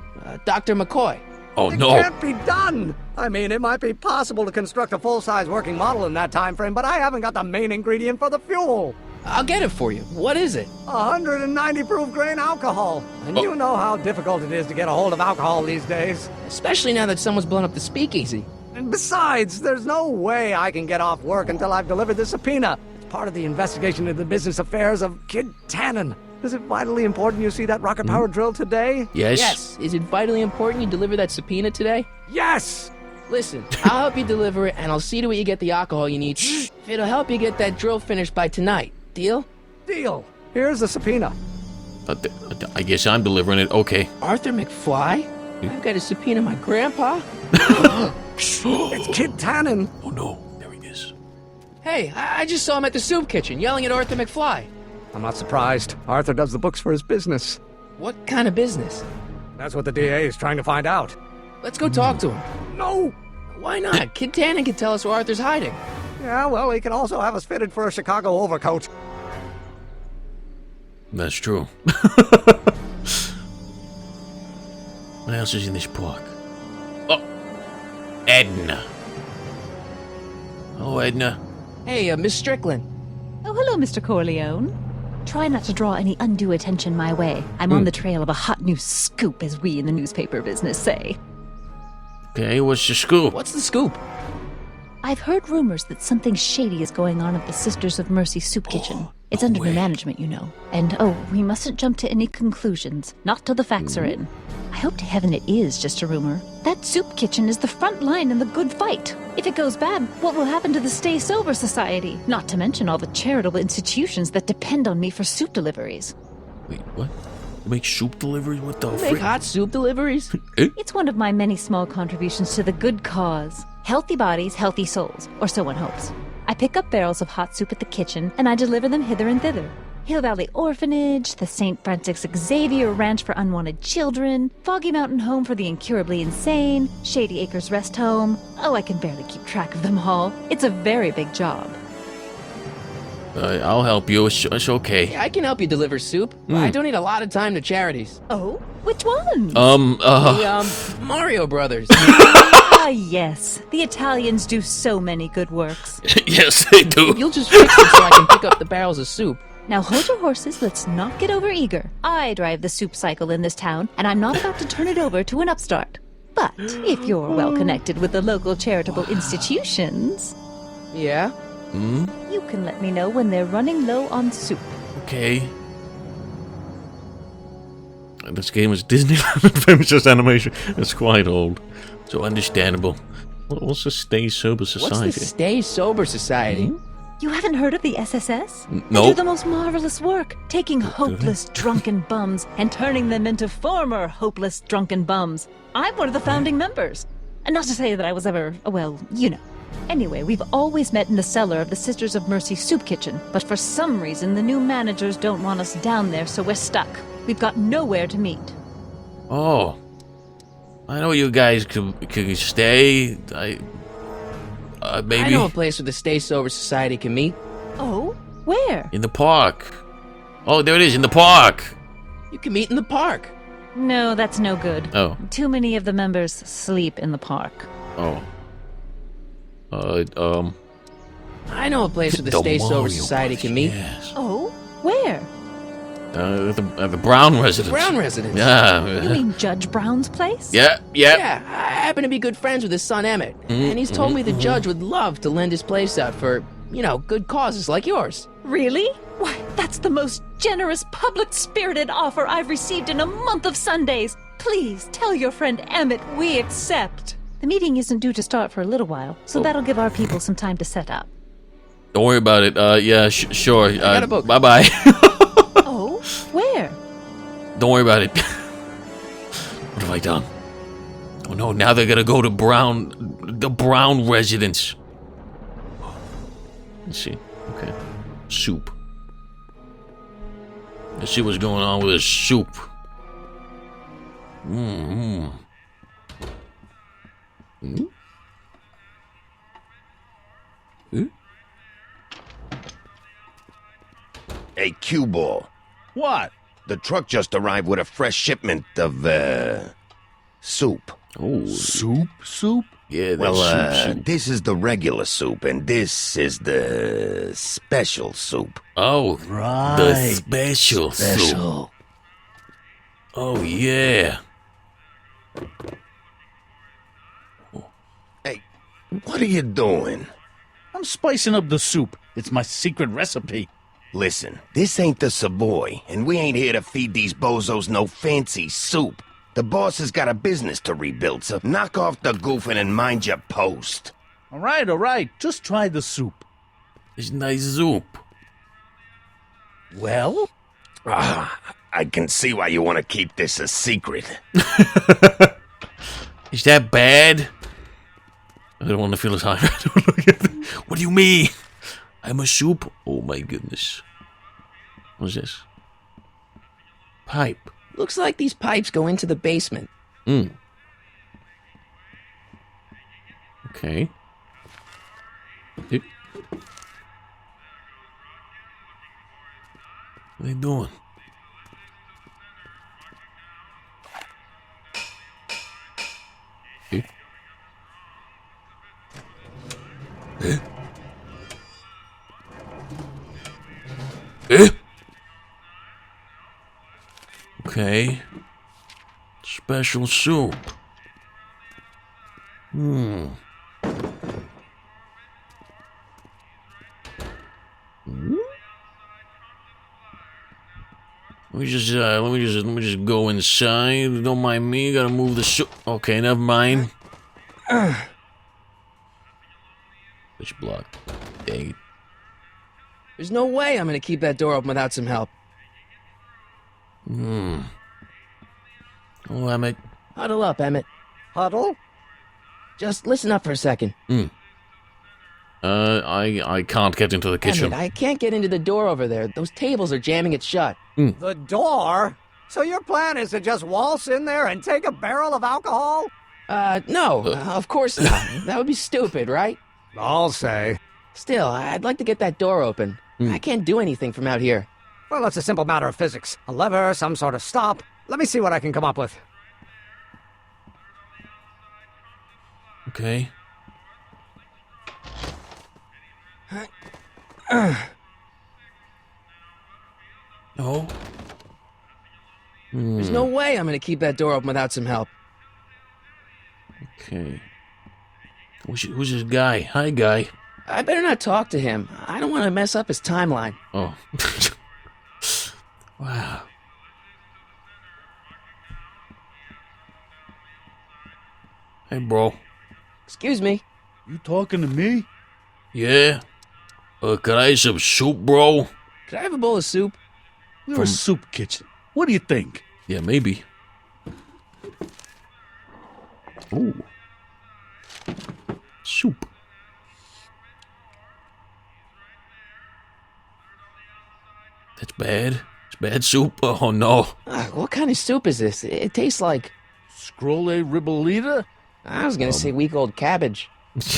Dr. McCoy. Oh, no. It can't be done! I mean, it might be possible to construct a full-size working model in that time frame, but I haven't got the main ingredient for the fuel. I'll get it for you. What is it? 190 proof grain alcohol. And you know how difficult it is to get a hold of alcohol these days. Especially now that someone's blown up the speakeasy. And besides, there's no way I can get off work until I've delivered the subpoena. It's part of the investigation into the business affairs of Kid Tannen. Is it vitally important you see that rocket-powered drill today? Yes. Yes. Is it vitally important you deliver that subpoena today? Yes! Listen, I'll help you deliver it, and I'll see to it you get the alcohol you need. If it'll help you get that drill finished by tonight. Deal? Deal. Here's the subpoena. I guess I'm delivering it. Okay. Arthur McFly? I've got to subpoena my grandpa? It's Kid Tannen. Oh no, there he is. Hey, I just saw him at the soup kitchen yelling at Arthur McFly. I'm not surprised. Arthur does the books for his business. What kind of business? That's what the DA is trying to find out. Let's go talk to him. No! Why not? Kid Tannen can tell us where Arthur's hiding. Yeah, well, he can also have us fitted for a Chicago overcoat. That's true. What else is in this park? Oh, Edna. Hello, Edna. Hey, Miss Strickland. Oh, hello, Mr. Corleone. Try not to draw any undue attention my way. I'm on the trail of a hot new scoop, as we in the newspaper business say. Okay, what's the scoop? What's the scoop? I've heard rumors that something shady is going on at the Sisters of Mercy Soup Kitchen. It's under new management, you know. And, we mustn't jump to any conclusions. Not till the facts are in. I hope to heaven it is just a rumor. That soup kitchen is the front line in the good fight. If it goes bad, what will happen to the Stay Sober Society? Not to mention all the charitable institutions that depend on me for soup deliveries. Wait, what? You make soup deliveries? What the You make hot soup deliveries? It's one of my many small contributions to the good cause. Healthy bodies, healthy souls, or so one hopes. I pick up barrels of hot soup at the kitchen, and I deliver them hither and thither. Hill Valley Orphanage, the St. Francis Xavier Ranch for Unwanted Children, Foggy Mountain Home for the Incurably Insane, Shady Acres Rest Home. Oh, I can barely keep track of them all. It's a very big job. I'll help you. It's okay. Yeah, I can help you deliver soup. I donate a lot of time to charities. Oh? Which one? The, Mario Brothers. Ah, yes. The Italians do so many good works. Yes, they do. You'll just fix it so I can pick up the barrels of soup. Now hold your horses, let's not get over-eager. I drive the soup cycle in this town, and I'm not about to turn it over to an upstart. But if you're well-connected with the local charitable institutions... Yeah? You can let me know when they're running low on soup. Okay. This game is Disneyland Adventures animation. It's quite old. So understandable. What's the Stay Sober Society? What's the Stay Sober Society? You haven't heard of the SSS? No. They do the most marvelous work, taking hopeless drunken bums and turning them into former hopeless drunken bums. I'm one of the founding members. And not to say that I was ever, well, you know. Anyway, we've always met in the cellar of the Sisters of Mercy Soup Kitchen, but for some reason the new managers don't want us down there, so we're stuck. We've got nowhere to meet. Oh. I know you guys could stay. Maybe. I know a place where the Stay Sober Society can meet. Oh? Where? In the park. Oh, there it is, in the park. You can meet in the park. No, that's no good. Oh. Too many of the members sleep in the park. Oh. I know a place where the Stay Sober Society can meet. Yes. Oh? Where? The Brown residence. Brown residence? Yeah. You mean Judge Brown's place? Yeah. Yeah, I happen to be good friends with his son Emmett. And he's told me the judge would love to lend his place out for, good causes like yours. Really? Why, that's the most generous, public-spirited offer I've received in a month of Sundays. Please tell your friend Emmett we accept. The meeting isn't due to start for a little while, so that'll give our people some time to set up. Don't worry about it. Yeah, sure. I got a book. Bye-bye. Oh? Where? Don't worry about it. What have I done? Oh no, now they're gonna go to the Brown residence. Let's see. Okay. Soup. Let's see what's going on with this soup. Hey, cue ball. What? The truck just arrived with a fresh shipment of, soup. Oh. Soup? Yeah, that's Well, soup. this is the regular soup, and this is the special soup. Oh, Right. the special soup. Oh, yeah. What are you doing? I'm spicing up the soup. It's my secret recipe. Listen, this ain't the Savoy, and we ain't here to feed these bozos no fancy soup. The boss has got a business to rebuild, so knock off the goofing and mind your post. All right. Just try the soup. It's nice soup. Well? I can see why you want to keep this a secret. Is that bad? I don't want to feel as high. What do you mean? I'm a soup? Oh my goodness. What's this? Pipe. Looks like these pipes go into the basement. Okay. What are they doing? Okay. Special soup. Let me just go inside. Don't mind me. Gotta move the soup. Okay, never mind. Which block? Dang it. There's no way I'm gonna keep that door open without some help. Oh, Emmett. Huddle up, Emmett. Huddle? Just listen up for a second. I can't get into the kitchen. Emmett, I can't get into the door over there. Those tables are jamming it shut. The door? So your plan is to just waltz in there and take a barrel of alcohol? No, of course not. That would be stupid, right? I'll say. Still, I'd like to get that door open. I can't do anything from out here. Well, it's a simple matter of physics. A lever, some sort of stop. Let me see what I can come up with. Okay. No. There's no way I'm gonna keep that door open without some help. Okay. Who's this guy? Hi, guy. I better not talk to him. I don't want to mess up his timeline. Oh. Wow. Hey, bro. Excuse me. You talking to me? Yeah? Could I have some soup, bro? Could I have a bowl of soup? We're a soup kitchen. What do you think? Yeah, maybe. Ooh. Soup. That's bad. It's bad soup. Oh, no. What kind of soup is this? It tastes like... Scrolle ribolita? I was gonna say week-old cabbage.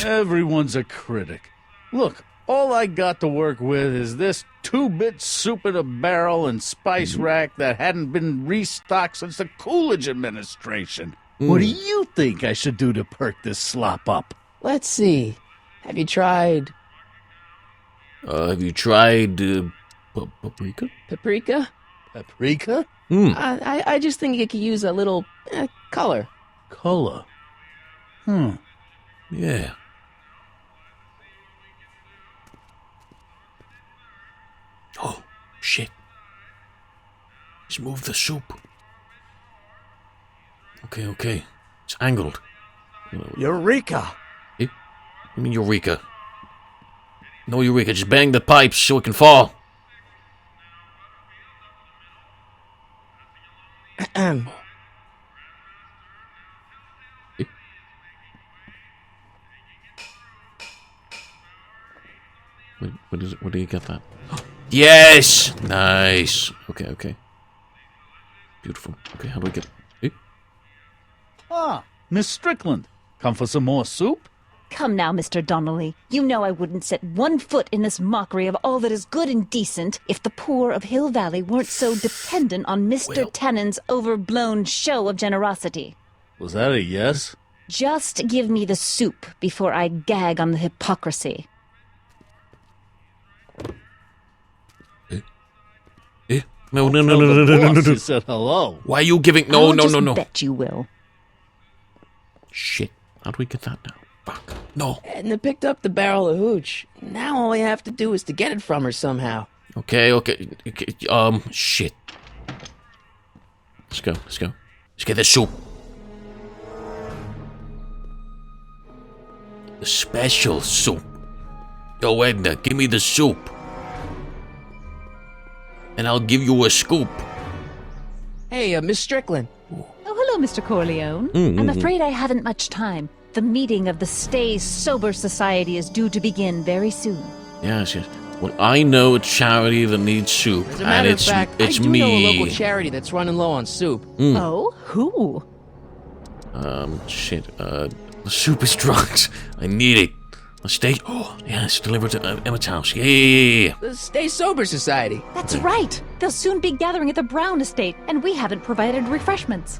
Everyone's a critic. Look, all I got to work with is this 2-bit soup in a barrel and spice rack that hadn't been restocked since the Coolidge administration. What do you think I should do to perk this slop up? Let's see. Have you tried... paprika? Paprika? Paprika? I just think it could use a little color. Color? Yeah. Oh, shit. Just move the soup. Okay. It's angled. Eureka! You mean Eureka? No Eureka, just bang the pipes so it can fall. What is it? Where do you get that? Yes! Nice. Okay. Beautiful. Okay, how do we get... Miss Strickland. Come for some more soup? Come now, Mr. Donnelly. You know I wouldn't set one foot in this mockery of all that is good and decent if the poor of Hill Valley weren't so dependent on Mr. Tannen's overblown show of generosity. Was that a yes? Just give me the soup before I gag on the hypocrisy. No. You said hello. Why are you giving... No. I'll just bet you will. Shit. How do we get that now? Fuck. No. Edna picked up the barrel of hooch. Now all I have to do is to get it from her somehow. Okay. Shit. Let's go. Let's get the soup. The special soup. Yo, Edna, give me the soup. And I'll give you a scoop. Hey, Miss Strickland. Oh, hello, Mr. Corleone. I'm afraid I haven't much time. The meeting of the Stay Sober Society is due to begin very soon. Yes. Well, I know a charity that needs soup, As a matter of fact, it's I do me. know a local charity that's running low on soup. Oh, who? Shit. The soup is drugs. I need it. Oh, yes, delivered to Emma's house. Yeah. The Stay Sober Society. That's right. They'll soon be gathering at the Brown estate, and we haven't provided refreshments.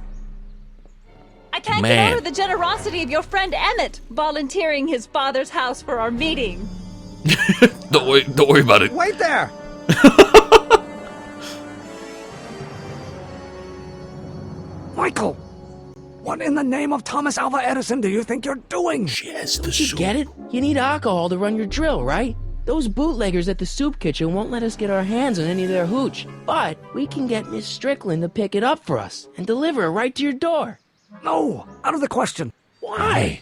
I can't get over the generosity of your friend Emmett volunteering his father's house for our meeting. Don't worry about it. Wait there! Michael! What in the name of Thomas Alva Edison do you think you're doing? Yes, the You soup. get it? You need alcohol to run your drill, right? Those bootleggers at the soup kitchen won't let us get our hands on any of their hooch. But we can get Miss Strickland to pick it up for us and deliver it right to your door. No, out of the question. Why?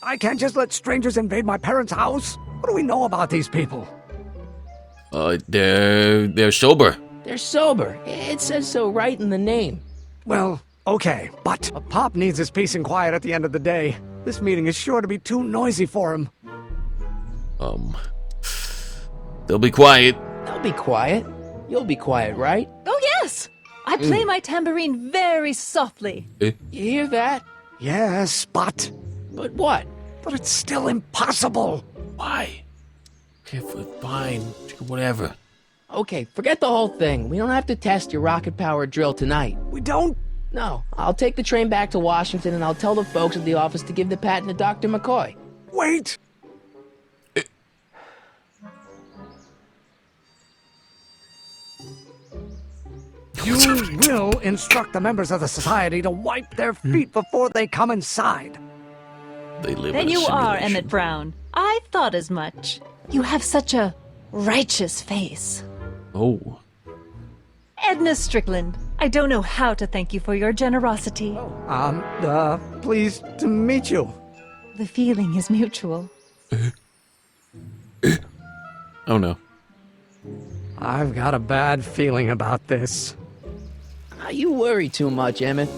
I can't just let strangers invade my parents' house. What do we know about these people? They're sober. They're sober. It says so right in the name. Well, okay, but a pop needs his peace and quiet at the end of the day. This meeting is sure to be too noisy for him. They'll be quiet. They'll be quiet. You'll be quiet, right? Oh, yes! I play my tambourine very softly. You hear that? Yes, but But what? But it's still impossible. Why? Okay, fine. Whatever. Okay, forget the whole thing. We don't have to test your rocket-powered drill tonight. We don't? No. I'll take the train back to Washington and I'll tell the folks at the office to give the patent to Dr. McCoy. Wait! You will instruct the members of the society to wipe their feet before they come inside. They live Then in a you are simulation. Emmett Brown. I thought as much. You have such a righteous face. Oh. Edna Strickland, I don't know how to thank you for your generosity. Pleased to meet you. The feeling is mutual. Oh no. I've got a bad feeling about this. You worry too much, Emmett.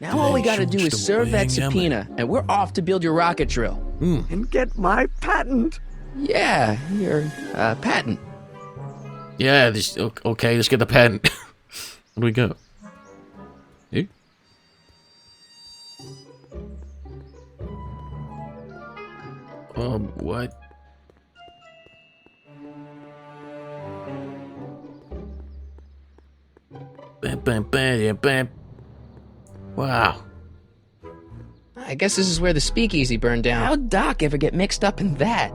Now all we gotta do is serve that subpoena, and we're off to build your rocket drill. And get my patent. Yeah, your patent. Yeah, okay, let's get the patent. Where do we go? Here? What? Wow. I guess this is where the speakeasy burned down. How'd Doc ever get mixed up in that?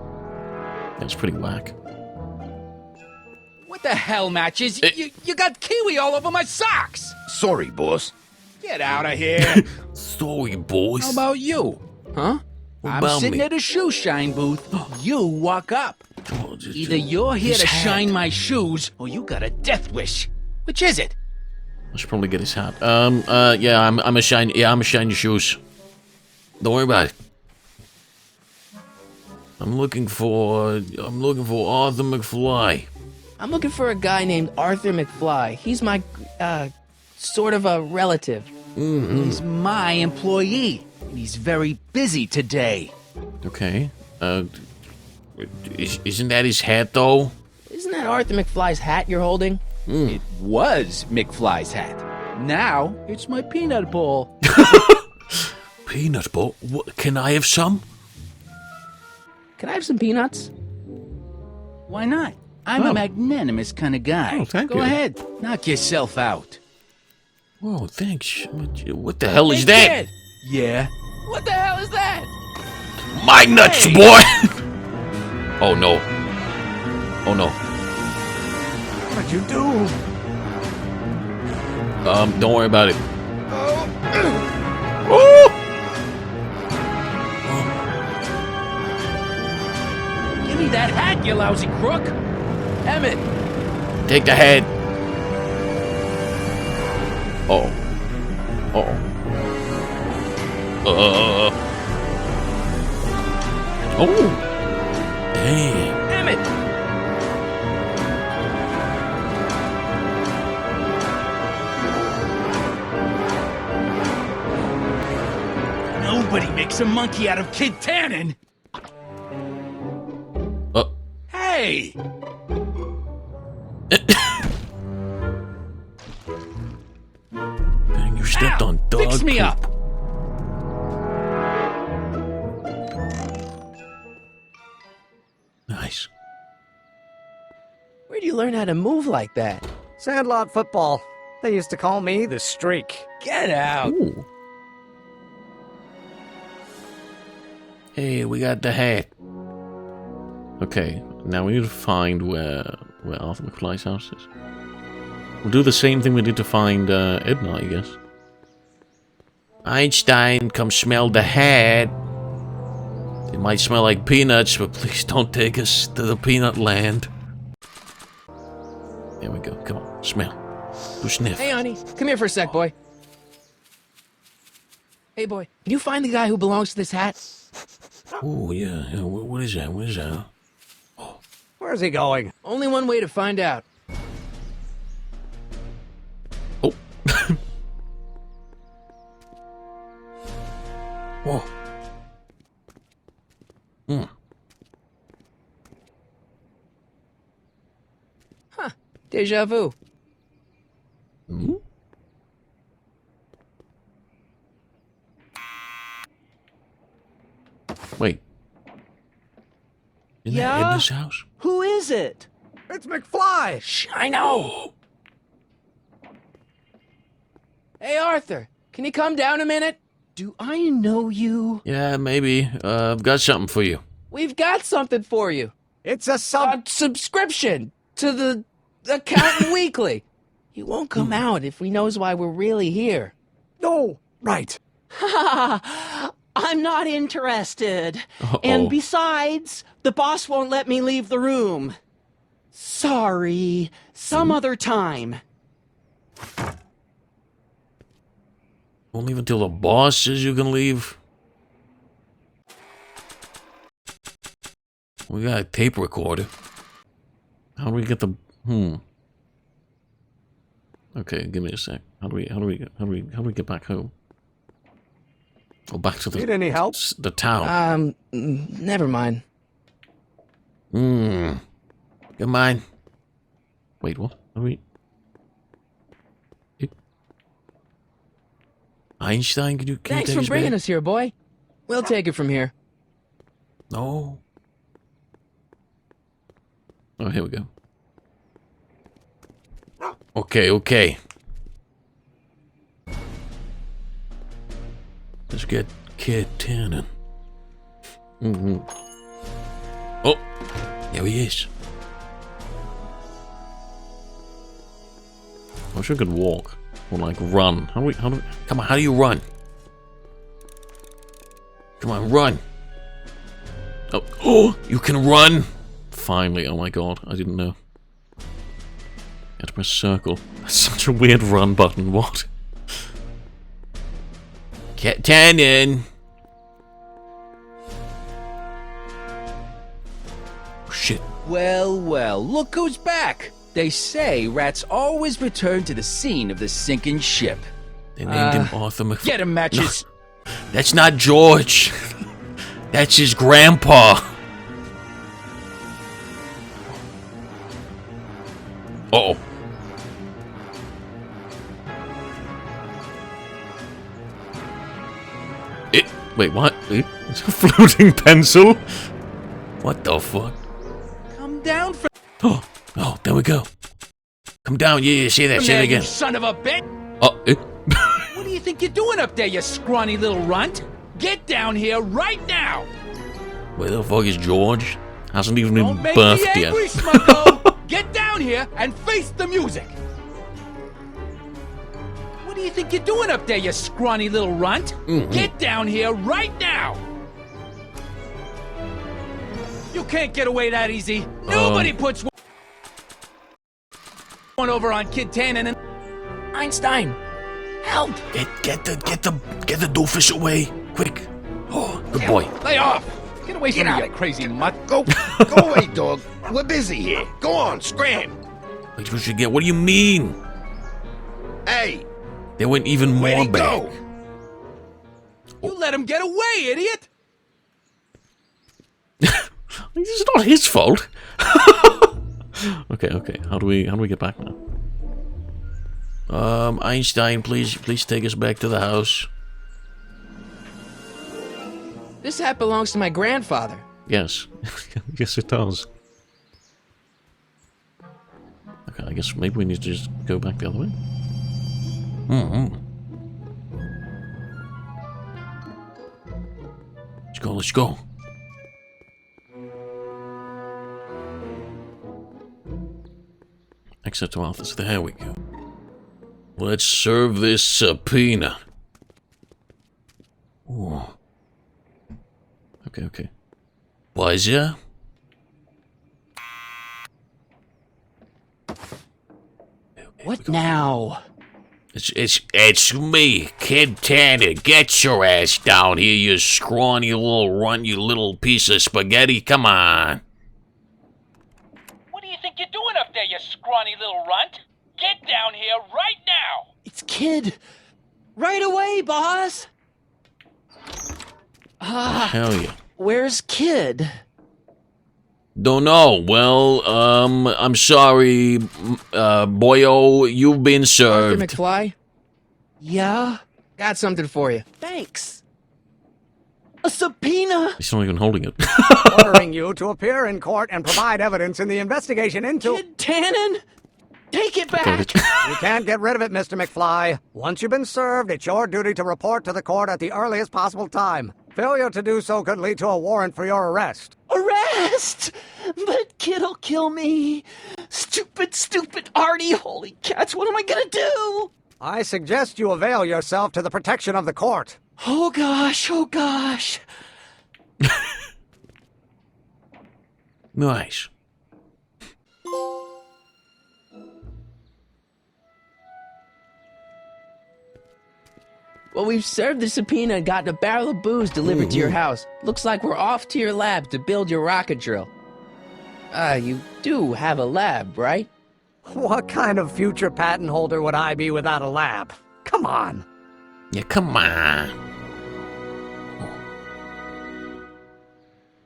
That's pretty whack. What the hell, Matches? You got kiwi all over my socks! Sorry, boss. Get out of here! Sorry, boys. How about you? Huh? What I'm about sitting me? at a shoe shine booth. You walk up. Either you're here his to hat. shine my shoes, or you got a death wish. Which is it? I should probably get his hat. Yeah, I'm a shine. Yeah, I'm a shine your shoes. Don't worry about it. I'm looking for Arthur McFly. I'm looking for a guy named Arthur McFly. He's my, sort of a relative. He's my employee, and he's very busy today. Okay. Isn't that his hat though? Isn't that Arthur McFly's hat you're holding? It was McFly's hat. Now it's my peanut ball. Peanut ball? What, can I have some? Can I have some peanuts? Why not? I'm a magnanimous kind of guy. Oh, thank Go you. ahead, knock yourself out. Whoa, thanks. What the hell is Hey, that? kid. Yeah. What the hell is that? My nuts, Hey. boy! Oh no. Oh no. What'd you do? Don't worry about it. me that hat, you lousy crook! Emmett! Take the head. Uh-oh. Uh-oh. Oh. Damn. Emmett! Nobody makes a monkey out of Kid Tannen! Hey! Dang, you stepped on dog Fix me poop. up! Nice. Where'd you learn how to move like that? Sandlot football. They used to call me the Streak. Get out! Ooh. Hey, we got the hat. Okay, now we need to find where Arthur McFly's house is. We'll do the same thing we did to find Edna, I guess. Einstein, come smell the hat. It might smell like peanuts, but please don't take us to the peanut land. There we go. Come on, smell. Do sniff. Hey, honey, come here for a sec, boy. Hey, boy, can you find the guy who belongs to this hat? Oh, yeah. What is that? What is that? Where's he going? Only one way to find out. Oh. Whoa. Hmm. Huh. Deja vu. Hmm? Wait. Isn't that Edna's house? Who is it? It's McFly! Shh, I know! Hey, Arthur, can you come down a minute? Do I know you? Yeah, maybe. I've got something for you. We've got something for you. It's a subscription to the Accountant Weekly. He won't come out if he knows why we're really here. No, right. I'm not interested. Uh-oh. And besides, the boss won't let me leave the room. Sorry. Some other time. Won't leave until the boss says you can leave. We got a tape recorder. How do we get the Okay, give me a sec. How do we get back home? Or back to the Need any help? The town. Never mind. Come on. Wait, what? Are we? Einstein, can you Thanks take for us bringing back? us here, boy. We'll take it from here. No. Oh, here we go. Okay. Let's get Kid Tannen. Oh, there he is. I wish I could walk or like run. Come on, how do you run? Come on, run. Oh, you can run. Finally, oh my god, I didn't know. You have to press circle. That's such a weird run button, what? Kid Tannen. Oh, shit. Well, look who's back. They say rats always return to the scene of the sinking ship. They named him Arthur McFly. Get him, Matches. No, that's not George. That's his grandpa. Uh-oh. Wait, what? It's a floating pencil? What the fuck? Come down from... Oh, there we go. Come down, yeah, say that, say it again. You son of a bitch! What do you think you're doing up there, you scrawny little runt? Get down here right now! Where the fuck is George? Hasn't even been Don't make birthed me yet. angry, Smucko! Get down here and face the music! What do you think you're doing up there, you scrawny little runt? Get down here right now! You can't get away that easy. Nobody puts one over on Kid Tannen and... Einstein, help! Get the doofus away, quick. Oh, good boy. Lay off! Get away from me, you crazy mutt. Go away, dog. We're busy here. Go on, scram. Wait, what you get? What do you mean? Hey! They went even more Where'd he back. go? You let him get away, idiot! This is not his fault. Okay. How do we get back now? Einstein, please take us back to the house. This hat belongs to my grandfather. Yes. Yes, it does. Okay, I guess maybe we need to just go back the other way. Let's go. Exit to office. There we go. Let's serve this subpoena. Ooh. Okay. Pleasure. What now? It's me, Kid Tannen. Get your ass down here, you scrawny little runt, you little piece of spaghetti. Come on. What do you think you're doing up there, you scrawny little runt? Get down here right now! It's Kid. Right away, boss. Hell yeah. Where's Kid? Don't know. Well, I'm sorry, boyo. You've been served. Dr. McFly? Yeah? Got something for you. Thanks. A subpoena? He's not even holding it. Ordering you to appear in court and provide evidence in the investigation into... Kid Tannen? Take it back! You can't get rid of it, Mr. McFly. Once you've been served, it's your duty to report to the court at the earliest possible time. Failure to do so could lead to a warrant for your arrest. Arrest! But Kid'll kill me. Stupid Artie. Holy cats, what am I gonna do? I suggest you avail yourself to the protection of the court. Oh gosh. Nice. Well, we've served the subpoena and gotten a barrel of booze delivered to your house. Looks like we're off to your lab to build your rocket drill. You do have a lab, right? What kind of future patent holder would I be without a lab? Come on. Yeah, come on.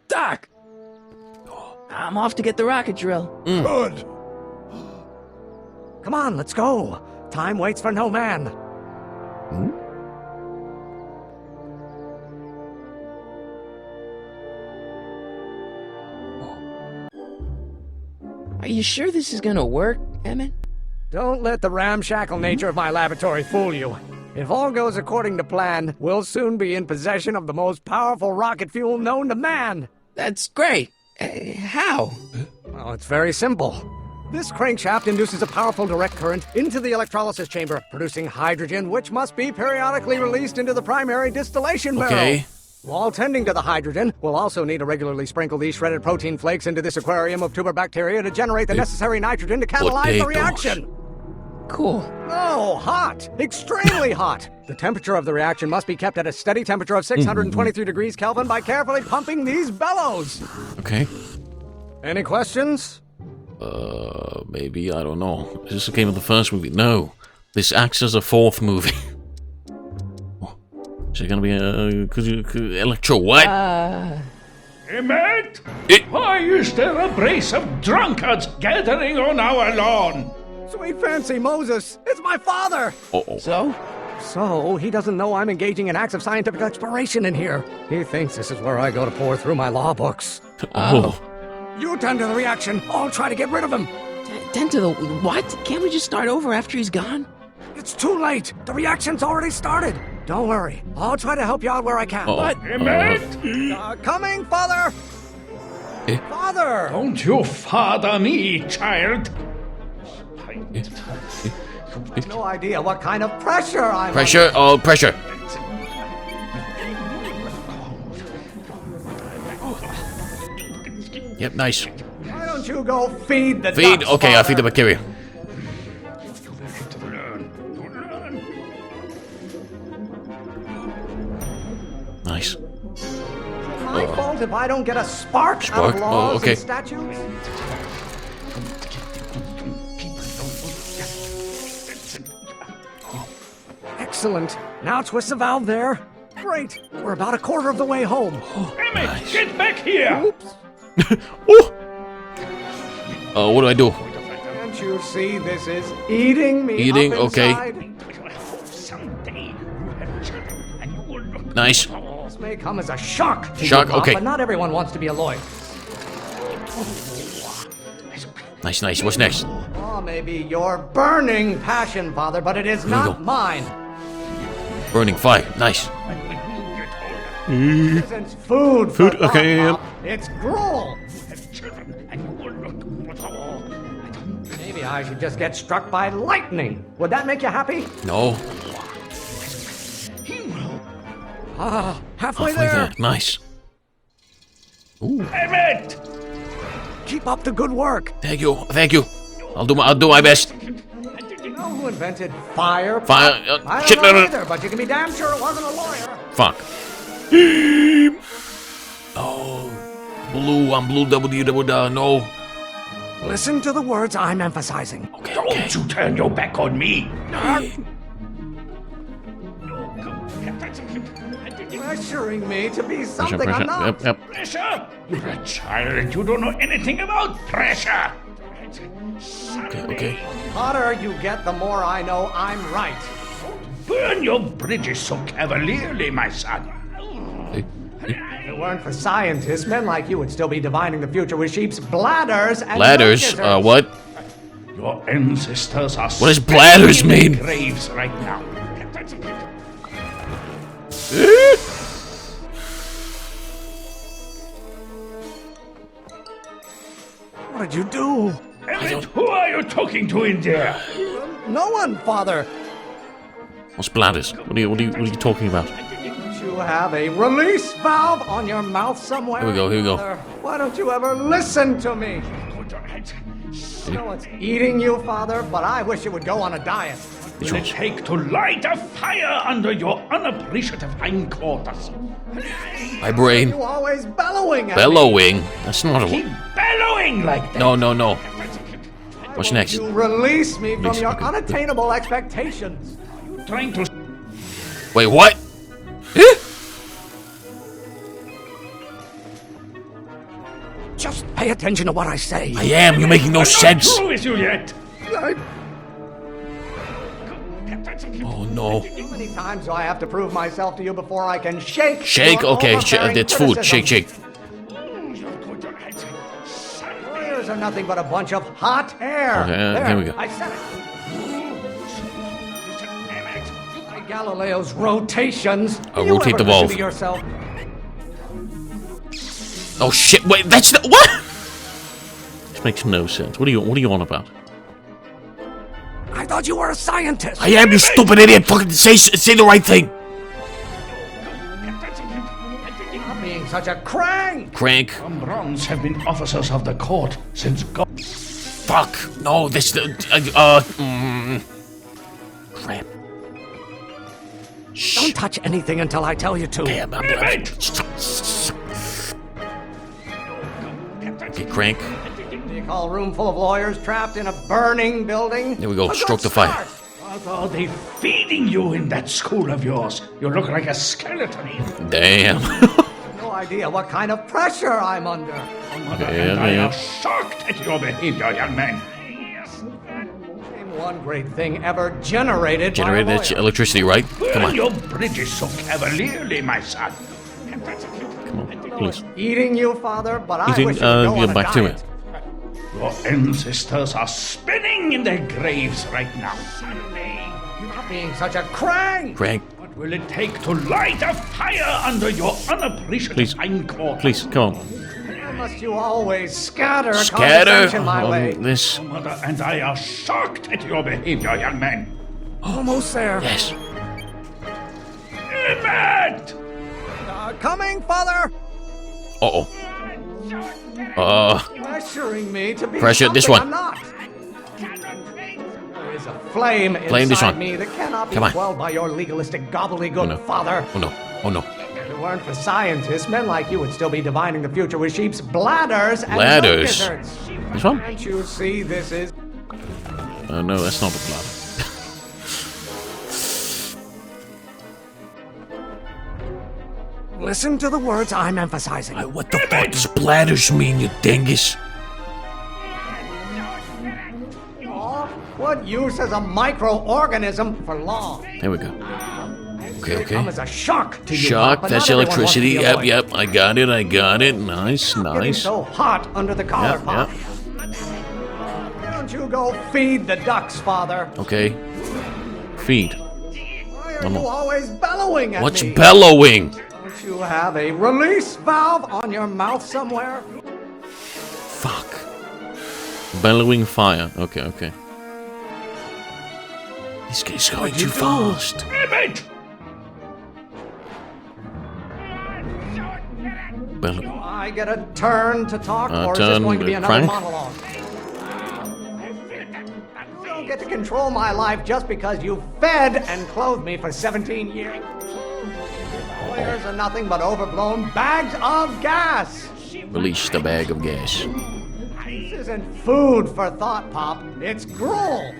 Doc! I'm off to get the rocket drill. Good. Come on, let's go. Time waits for no man. Are you sure this is gonna work, Emmett? Don't let the ramshackle nature of my laboratory fool you. If all goes according to plan, we'll soon be in possession of the most powerful rocket fuel known to man. That's great. How? Well, it's very simple. This crankshaft induces a powerful direct current into the electrolysis chamber, producing hydrogen, which must be periodically released into the primary distillation barrel. Okay. While tending to the hydrogen, we'll also need to regularly sprinkle these shredded protein flakes into this aquarium of tuber bacteria to generate the necessary nitrogen to catalyze the reaction. Cool. Oh, hot! Extremely hot! The temperature of the reaction must be kept at a steady temperature of 623 degrees Kelvin by carefully pumping these bellows. Okay. Any questions? Maybe, I don't know. Is this the game of the first movie? No. This acts as a fourth movie. Is it gonna be a electro what? Emmett? Why is there a brace of drunkards gathering on our lawn? Sweet fancy Moses, it's my father! Uh-oh. So, he doesn't know I'm engaging in acts of scientific exploration in here. He thinks this is where I go to pour through my law books. Oh. You tend to the reaction. I'll try to get rid of him. Tend to the what? Can't we just start over after he's gone? It's too late. The reaction's already started. Don't worry. I'll try to help you out where I can. But Emmett? Coming, father! Father! Don't you father me, child. No idea what kind of pressure I'm Pressure? Oh, pressure. Yep, nice. Why don't you go feed the Feed. ducks, Okay, I'll Father? feed the bacteria. Nice. My fault if I don't get a spark out Spark? of laws Oh, okay. and statutes? Excellent. Now twist the valve there. Great. We're about a quarter of the way home. Emmett, get back here! Oops. What do I do? Can't you see this is eating me Eating, up okay. inside? Nice. This may come as a shock to Shock, you, Pop, okay. but not everyone wants to be a lawyer. Nice, nice. What's next? Oh, maybe your burning passion, Father, but it is we not go. mine. Burning fire. Nice. This isn't food. Food, for okay, Pop, Pop. It's gruel. Maybe I should just get struck by lightning. Would that make you happy? No. Ah, halfway Halfway there. there. Nice. Ooh. Emmett! Keep up the good work. Thank you. Thank you. I'll do my best. You know who invented fire? Fire. I don't Shit. know No, no. either, but you can be damn sure it wasn't a lawyer. Fuck. Oh. Blue. I'm blue. WW. No. Listen to the words I'm emphasizing. Okay. Don't you turn your back on me! Pressuring me to be something I'm not. Yep, yep. Pressure? You're a child. You don't know anything about pressure. Okay. Hotter you get, the more I know I'm right. Burn your bridges so cavalierly, my son. If it weren't for scientists, men like you would still be divining the future with sheep's bladders and Bladders. milk What? Your ancestors are What does bladders spinning in mean? graves right now. What did you do? Emmett, who are you talking to in there? No one, Father. What's bladders? What are you talking about? Don't you have a release valve on your mouth somewhere? Here we go, here we go. Father, why don't you ever listen to me? I know it's eating you, Father, but I wish it would go on a diet. What will it take to light a fire under your unappreciative hindquarters? My brain. You always bellowing at me. Bellowing. That's not Keep a. bellowing like that. No. What's next? You release me from Release, your okay. unattainable expectations. Trying to Wait, what? Just pay attention to what I say. I am. You're making no I'm sense. not through with you yet. Oh no. How many times do I have to prove myself to you before I can shake? Shake. your Okay. overbearing That's food. criticism? Shake. Lawyers are nothing but a bunch of hot air. Okay, There, here we go. I said it. Like Galileo's rotations. I'll Do you rotate ever the valve. listen to yourself? Oh shit! Wait, that's the what? This makes no sense. What are you on about? I thought you were a scientist. I am, you stupid idiot! Fucking say the right thing. Not being such a crank. Crank. Some bronze have been officers of the court since God. Fuck. No. This. Crap. Don't touch anything until I tell you to. Okay, Okay, crank. Do you call a room full of lawyers trapped in a burning building? There we go. A Stroke good the fire. start. What are they feeding you in that school of yours? You look like a skeleton. Damn. No idea what kind of pressure I'm under. Mother Okay, and I yeah. are shocked at your behavior, young man. Name one great thing ever generated Generated by a that's lawyer. electricity, right? Come Burn on. your bridges so cavalierly, my son. Come on. Please. Eating you, Father, but I Eating, wish you would go on a back to diet. it. Your ancestors are spinning in their graves right now. You're not being such a crank. Crank. What will it take to light a fire under your unappreciative Please. hindquarters? Please, come on. Why must you always scatter Scatter. conversation my way? This. Your mother and I are shocked at your behavior, young man. Almost there. Yes. Emmett! Coming, Father. Uh oh. pressuring me to be Pressure this something one. I'm not. There is a flame Flame this inside one. me that cannot be Come on. quelled by your legalistic gobbledygook, father. Oh no. Oh no. If it weren't for scientists, men like you would still be divining the future with sheep's bladders and Bladders. goat gizzards. This one? Can't you see this is... No, that's not a bladder. Listen to the words I'm emphasizing. What the fuck does bladders mean, you dingus? What use is a microorganism for long? There we go. Okay, Come okay. as a shock to you, Shock, but that's not everyone wants to electricity. be Yep, avoided. yep. I got it, I got it. Nice, Getting nice. so hot under the collar, Yep, Pop. yep. Why don't you go feed the ducks, Father? Okay. Feed. Why are you always bellowing at What's me? bellowing? Don't you have a release valve on your mouth somewhere? Fuck. Bellowing fire. Okay, okay. This guy's going too fast. Bellowing. I get a turn to talk, or is turn, this going to be another crank? monologue? You don't get to control my life just because you fed and clothed me for 17 years. Lawyers are nothing but overblown bags of gas. Release the bag of gas. This isn't food for thought, Pop. It's gruel.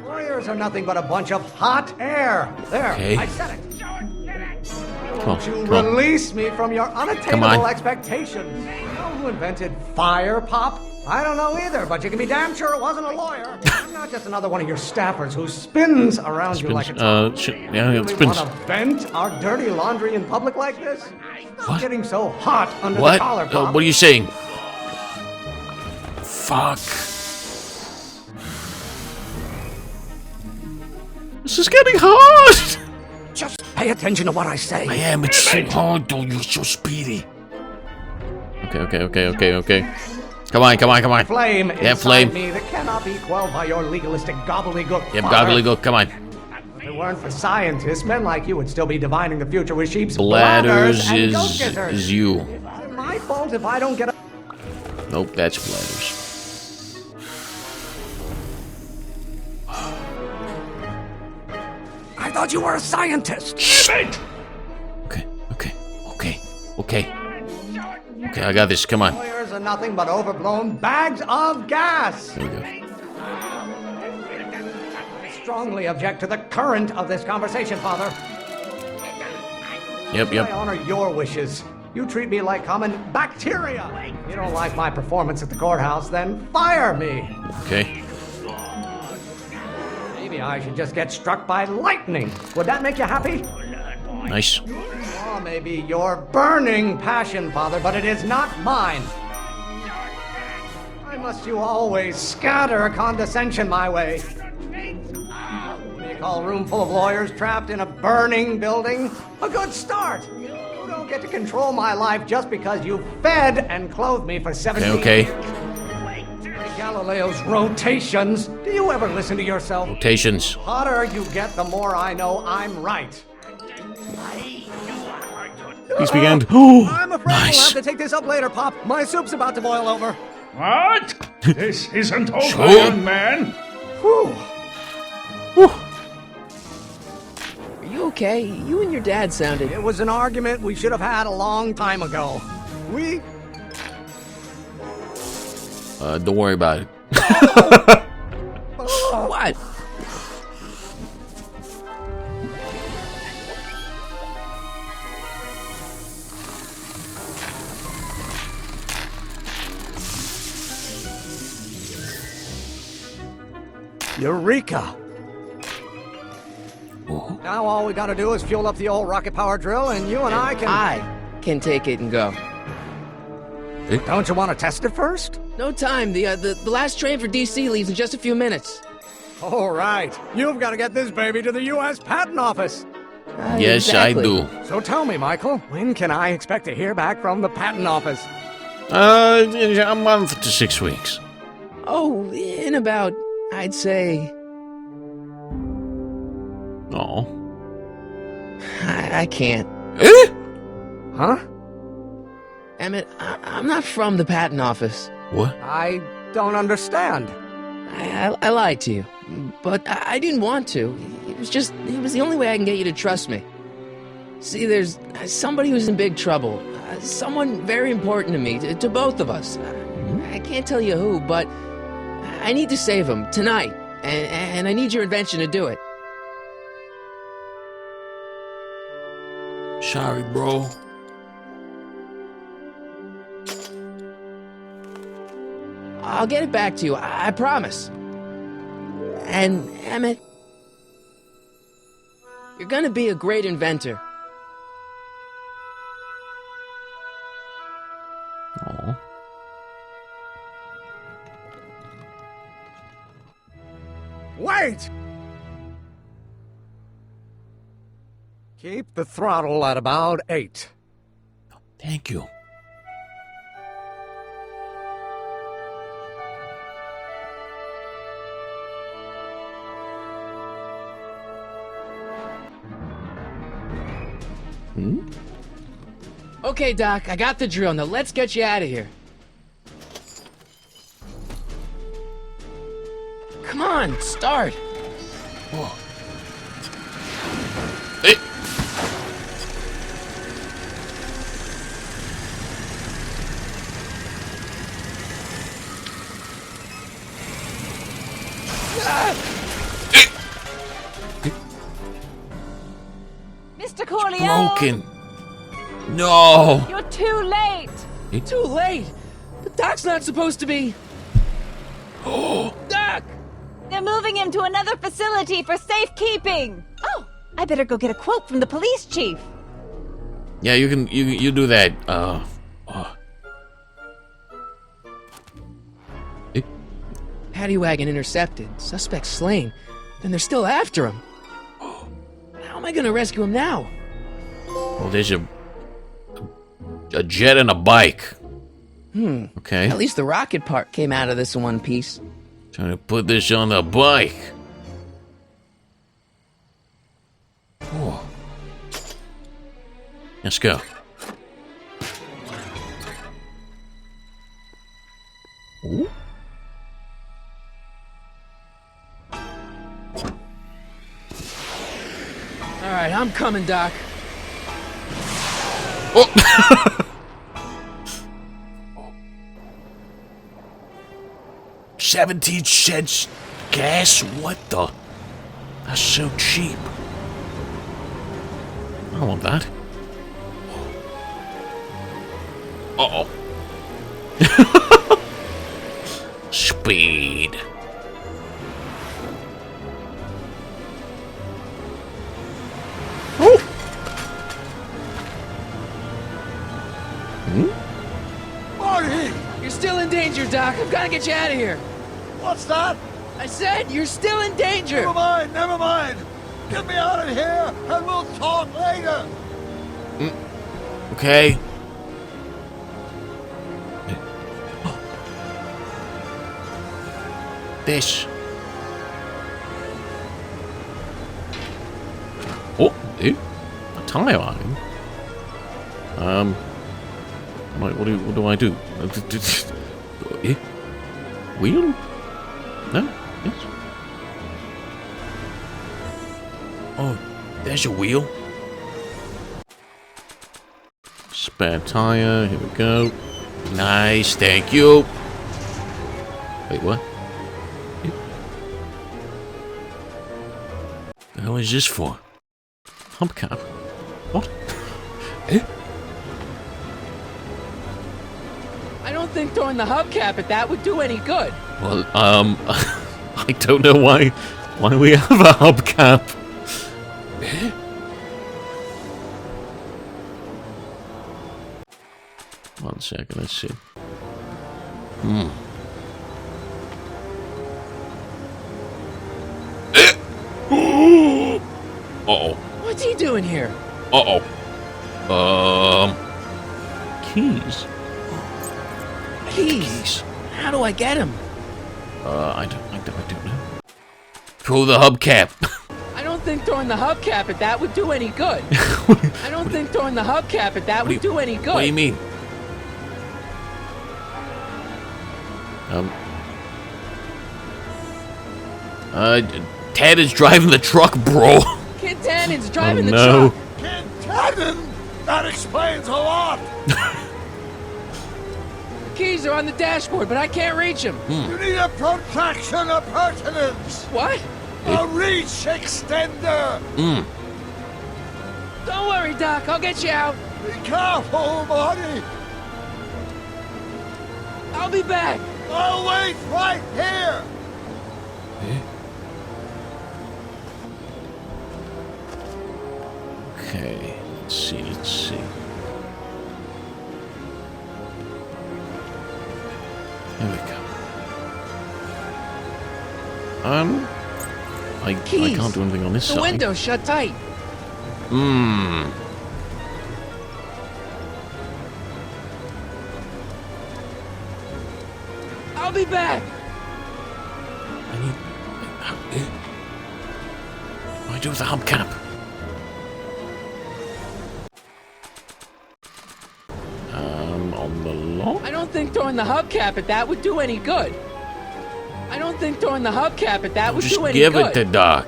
Lawyers are nothing but a bunch of hot air. There, Okay. I said it. Come on, Don't you come on. release me from your Come unattainable on. expectations. You know who invented fire, Pop? I don't know either, but you can be damn sure it wasn't a lawyer. I'm not just another one of your staffers who spins around you like a top. Yeah, it Really spins. want to vent our dirty laundry in public like this? Stop getting so hot under What? the collar, Pop. What are you saying? Fuck. This is getting hard. Just pay attention to what I say. I am. It's so hard, though. You're so speedy. Okay, okay, okay, okay, okay. Come on, come on, come on. Flame Yeah, inside flame. me that cannot be quelled by your legalistic gobbledygook. Yep, father. gobbledygook. Come on. If it weren't for scientists, men like you would still be divining the future with sheep's Bladders and goat gizzards. is you. It's my fault if I don't get a... Nope, that's bladders. I thought you were a scientist. Okay, okay, okay, okay. Okay, I got this. Come on. Lawyers are nothing but overblown bags of gas. There we go. I strongly object to the current of this conversation, Father. Yep, I yep. honor your wishes. You treat me like common bacteria. You don't like my performance at the courthouse, then fire me. Okay. Maybe I should just get struck by lightning. Would that make you happy? Nice. Or maybe your burning passion, Father, but it is not mine. Why must you always scatter condescension my way? You call a room full of lawyers trapped in a burning building? A good start. You don't get to control my life just because you fed and clothed me for 17 Okay, years. Galileo's rotations. Do you ever listen to yourself? Rotations. The hotter you get, the more I know I'm right. Please begin. I'm afraid we'll Nice. have to take this up later, Pop. My soup's about to boil over. What? This isn't over, Sure. young man. Whew. Are you okay? You and your dad sounded... It was an argument we should have had a long time ago. We... Don't worry about it. What? Eureka! Now all we gotta do is fuel up the old rocket power drill and you and I can... I can take it and go. Don't you want to test it first? No time. The last train for DC leaves in just a few minutes. All right. You've got to get this baby to the U.S. Patent Office. Yes, exactly. I do. So tell me, Michael, when can I expect to hear back from the Patent Office? A month to 6 weeks. Oh, in about, I'd say... Oh. I can't. Eh? Huh? Emmett, I'm not from the patent office. What? I don't understand. I lied to you, but I didn't want to. It was the only way I can get you to trust me. See, there's somebody who's in big trouble. Someone very important to me, to both of us. I can't tell you who, but I need to save him tonight, and I need your invention to do it. Sorry, bro. I'll get it back to you, I promise. And, Emmett, you're gonna be a great inventor. Aw. Wait! Keep the throttle at about 8. Thank you. Okay, Doc, I got the drill. Now let's get you out of here. Come on, start. Whoa. Hey. Mr. Corleone! Broken. No. You're too late! Too late? The Doc's not supposed to be... Oh. Doc! They're moving him to another facility for safekeeping! Oh, I better go get a quote from the police chief. Yeah, you do that. Paddy wagon intercepted. Suspect slain. Then they're still after him. How am I gonna rescue him now? Well, there's a jet and a bike. Okay. At least the rocket part came out of this in one piece. Trying to put this on the bike. Oh. Let's go. Ooh. All right, I'm coming, Doc. Oh. 17 cents gas? What the? That's so cheap. I don't want that. Uh-oh. Speed. Marty! You're still in danger, Doc. I've got to get you out of here. What's that? I said you're still in danger. Never mind, never mind. Get me out of here, and we'll talk later. Okay. This. Oh, a tire iron. What do I do? Wheel? No? Yes. Oh, there's your wheel. Spare tire, here we go. Nice, thank you. Wait, what? The hell is this for? Hubcap? What? I don't think throwing the hubcap at that would do any good. Well, I don't know why we have a hubcap. One second, let's see. Uh-oh. What's he doing here? Uh-oh. Keys. Keys. How do I get him? I don't know. Throw the hubcap. I don't think throwing the hubcap at that would do any good. I don't think throwing the hubcap at that would do any good. What do you mean? Ted is driving the truck, bro. Kid Tannen's driving the no. truck. Kid Tannen! That explains a lot! The keys are on the dashboard, but I can't reach them. You need a protraction appurtenance! What? A reach extender! Don't worry, Doc. I'll get you out. Be careful, Marty! I'll be back. I'll wait right here! Okay, let's see. There we go. I can't do anything on this side. The window's shut tight. I'll be back. What do I do with the hubcap? On the lock? I don't think throwing the hubcap at that would do any good. Just give it to Doc.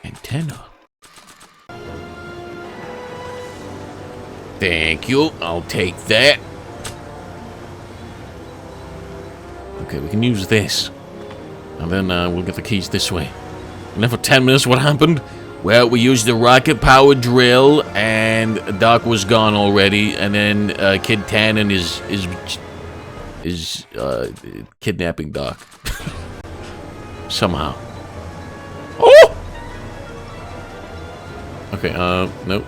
Antenna. Thank you. I'll take that. Okay, we can use this. And then we'll get the keys this way. And then for 10 minutes, what happened? Well, we used the rocket-powered drill, and Doc was gone already. And then Kid Tannen is kidnapping Doc. Somehow. Oh! Okay, nope.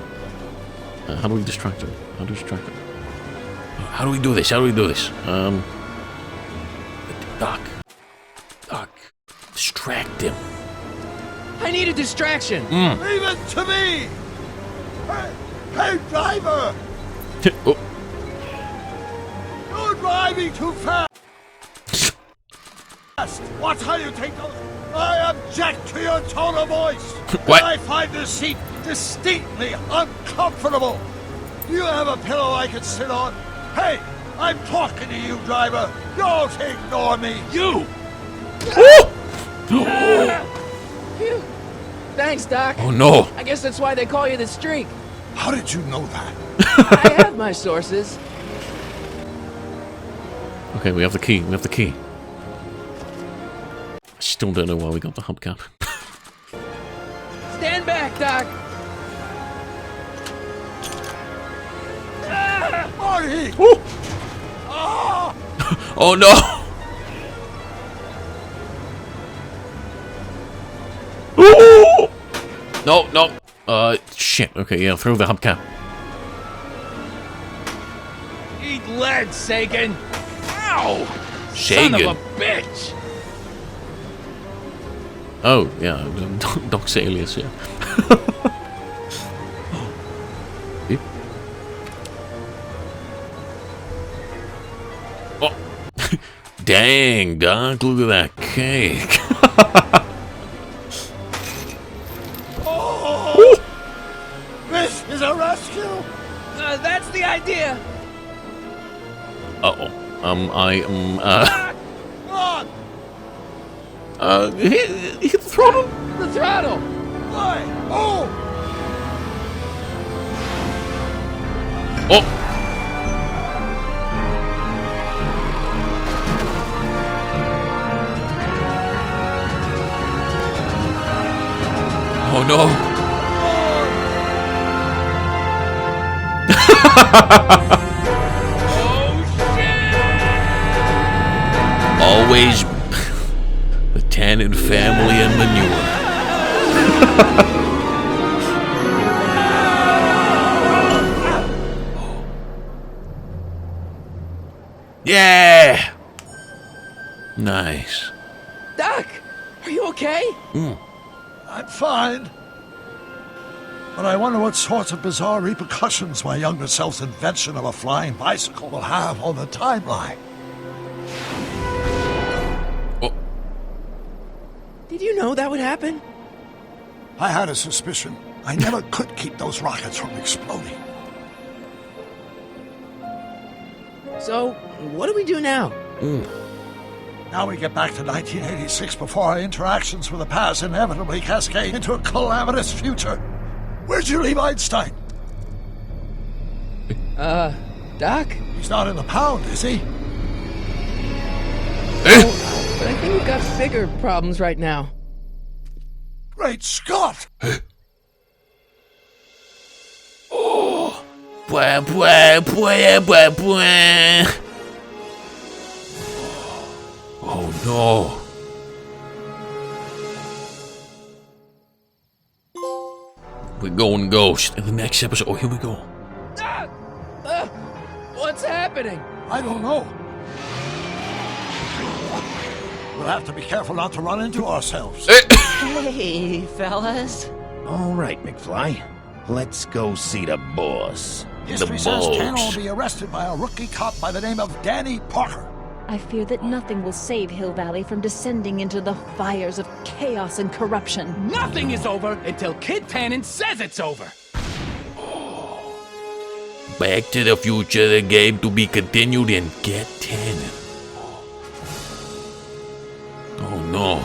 How do we distract him? How do we distract him? How do we do this? Doc. Distract him. I need a distraction. Leave it to me! Hey, driver! Oh. You're driving too fast! Watch how you take those... I object to your tone of voice! What? I find this seat distinctly uncomfortable! Do you have a pillow I can sit on? Hey, I'm talking to you, driver! Don't ignore me! You! Phew. Thanks, Doc. Oh no! I guess that's why they call you the Streak. How did you know that? I have my sources. Okay, we have the key. I still don't know why we got the hubcap. Stand back, Doc. Marty! Oh no! No. Shit. Okay, yeah, throw the hubcap. Eat lead, Sagan! Ow! Sagan. Son of a bitch! Oh, yeah, Doc's alias, yeah. Oh. Dang, Doc, look at that cake. This is a rescue! That's the idea. Uh-oh. Hit the throttle? The throttle. Why? Oh! Oh! Oh no! Always the Tannen family and manure. Yeah! Nice. Doc, are you okay? I'm fine. But I wonder what sorts of bizarre repercussions my younger self's invention of a flying bicycle will have on the timeline. Did you know that would happen? I had a suspicion. I never could keep those rockets from exploding. So, what do we do now? Now we get back to 1986 before our interactions with the past inevitably cascade into a calamitous future. Where'd you leave Einstein? Doc? He's not in the pound, is he? Oh, but I think we've got bigger problems right now. Great Scott! Oh, blah, blah, blah, blah, blah. Oh no. We're going ghost in the next episode. Oh, here we go. What's happening? I don't know. We'll have to be careful not to run into ourselves. Hey, fellas. All right, McFly. Let's go see the boss. History says Ken will be arrested by a rookie cop by the name of Danny Parker. I fear that nothing will save Hill Valley from descending into the fires of chaos and corruption. Nothing is over until Kid Tannen says it's over. Back to the Future, the game to be continued in Get Tannen. Oh no.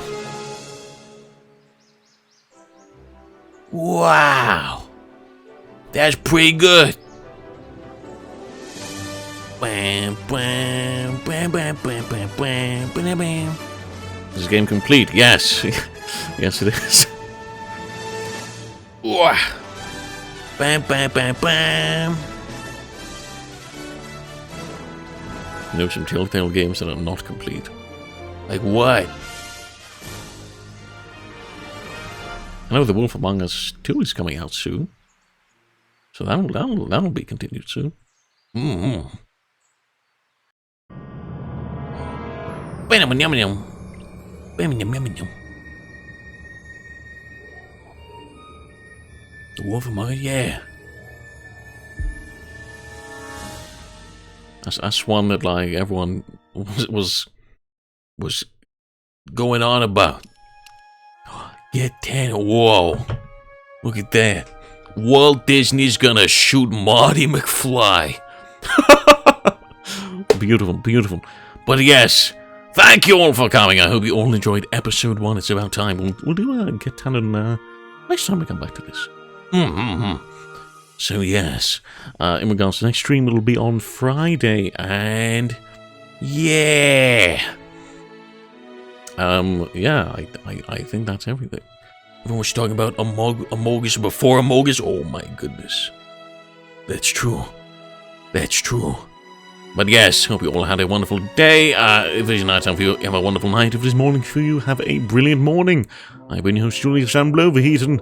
Wow. That's pretty good. Bam, bam, bam, bam, bam, bam, bam, bam, bam. Is this game complete? Yes. Yes, it is. Wow. Bam, bam, bam, bam. You know some Telltale games that are not complete. Like what? I know The Wolf Among Us 2 is coming out soon. So that'll be continued soon. Mm-hmm. The Wolf Among Us, yeah. That's one that like everyone was going on about. Get 10. Whoa. Look at that. Walt Disney's gonna shoot Marty McFly. Beautiful, beautiful. But yes, thank you all for coming. I hope you all enjoyed episode 1. It's about time. We'll do Get 10 and next time we come back to this. So yes, in regards to next stream, it'll be on Friday, and yeah, yeah, I think that's everything. Everyone was talking about Amogus before Amogus. Oh my goodness, that's true. That's true. But yes, hope you all had a wonderful day. If it is night time for you, have a wonderful night. If it is morning for you, have a brilliant morning. I've been your host, Julius, and Overheaten.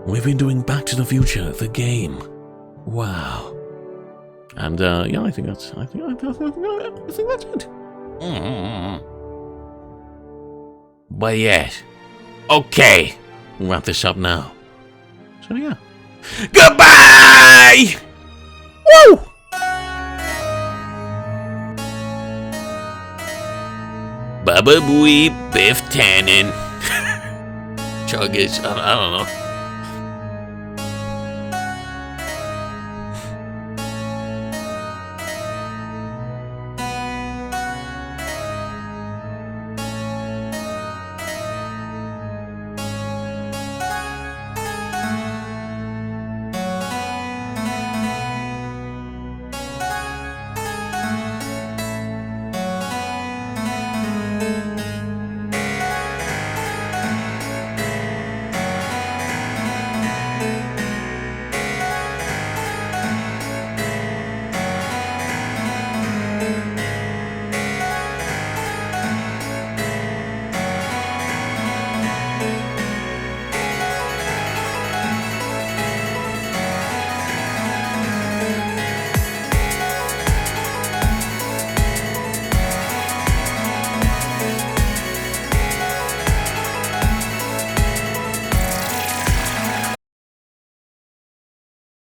We've been doing Back to the Future, the game. Wow. And yeah, I think that's it. But yes. Okay. We'll wrap this up now. So yeah. Goodbye! Woo! Baba Booey Biff Tannen. Chuggies. I don't know.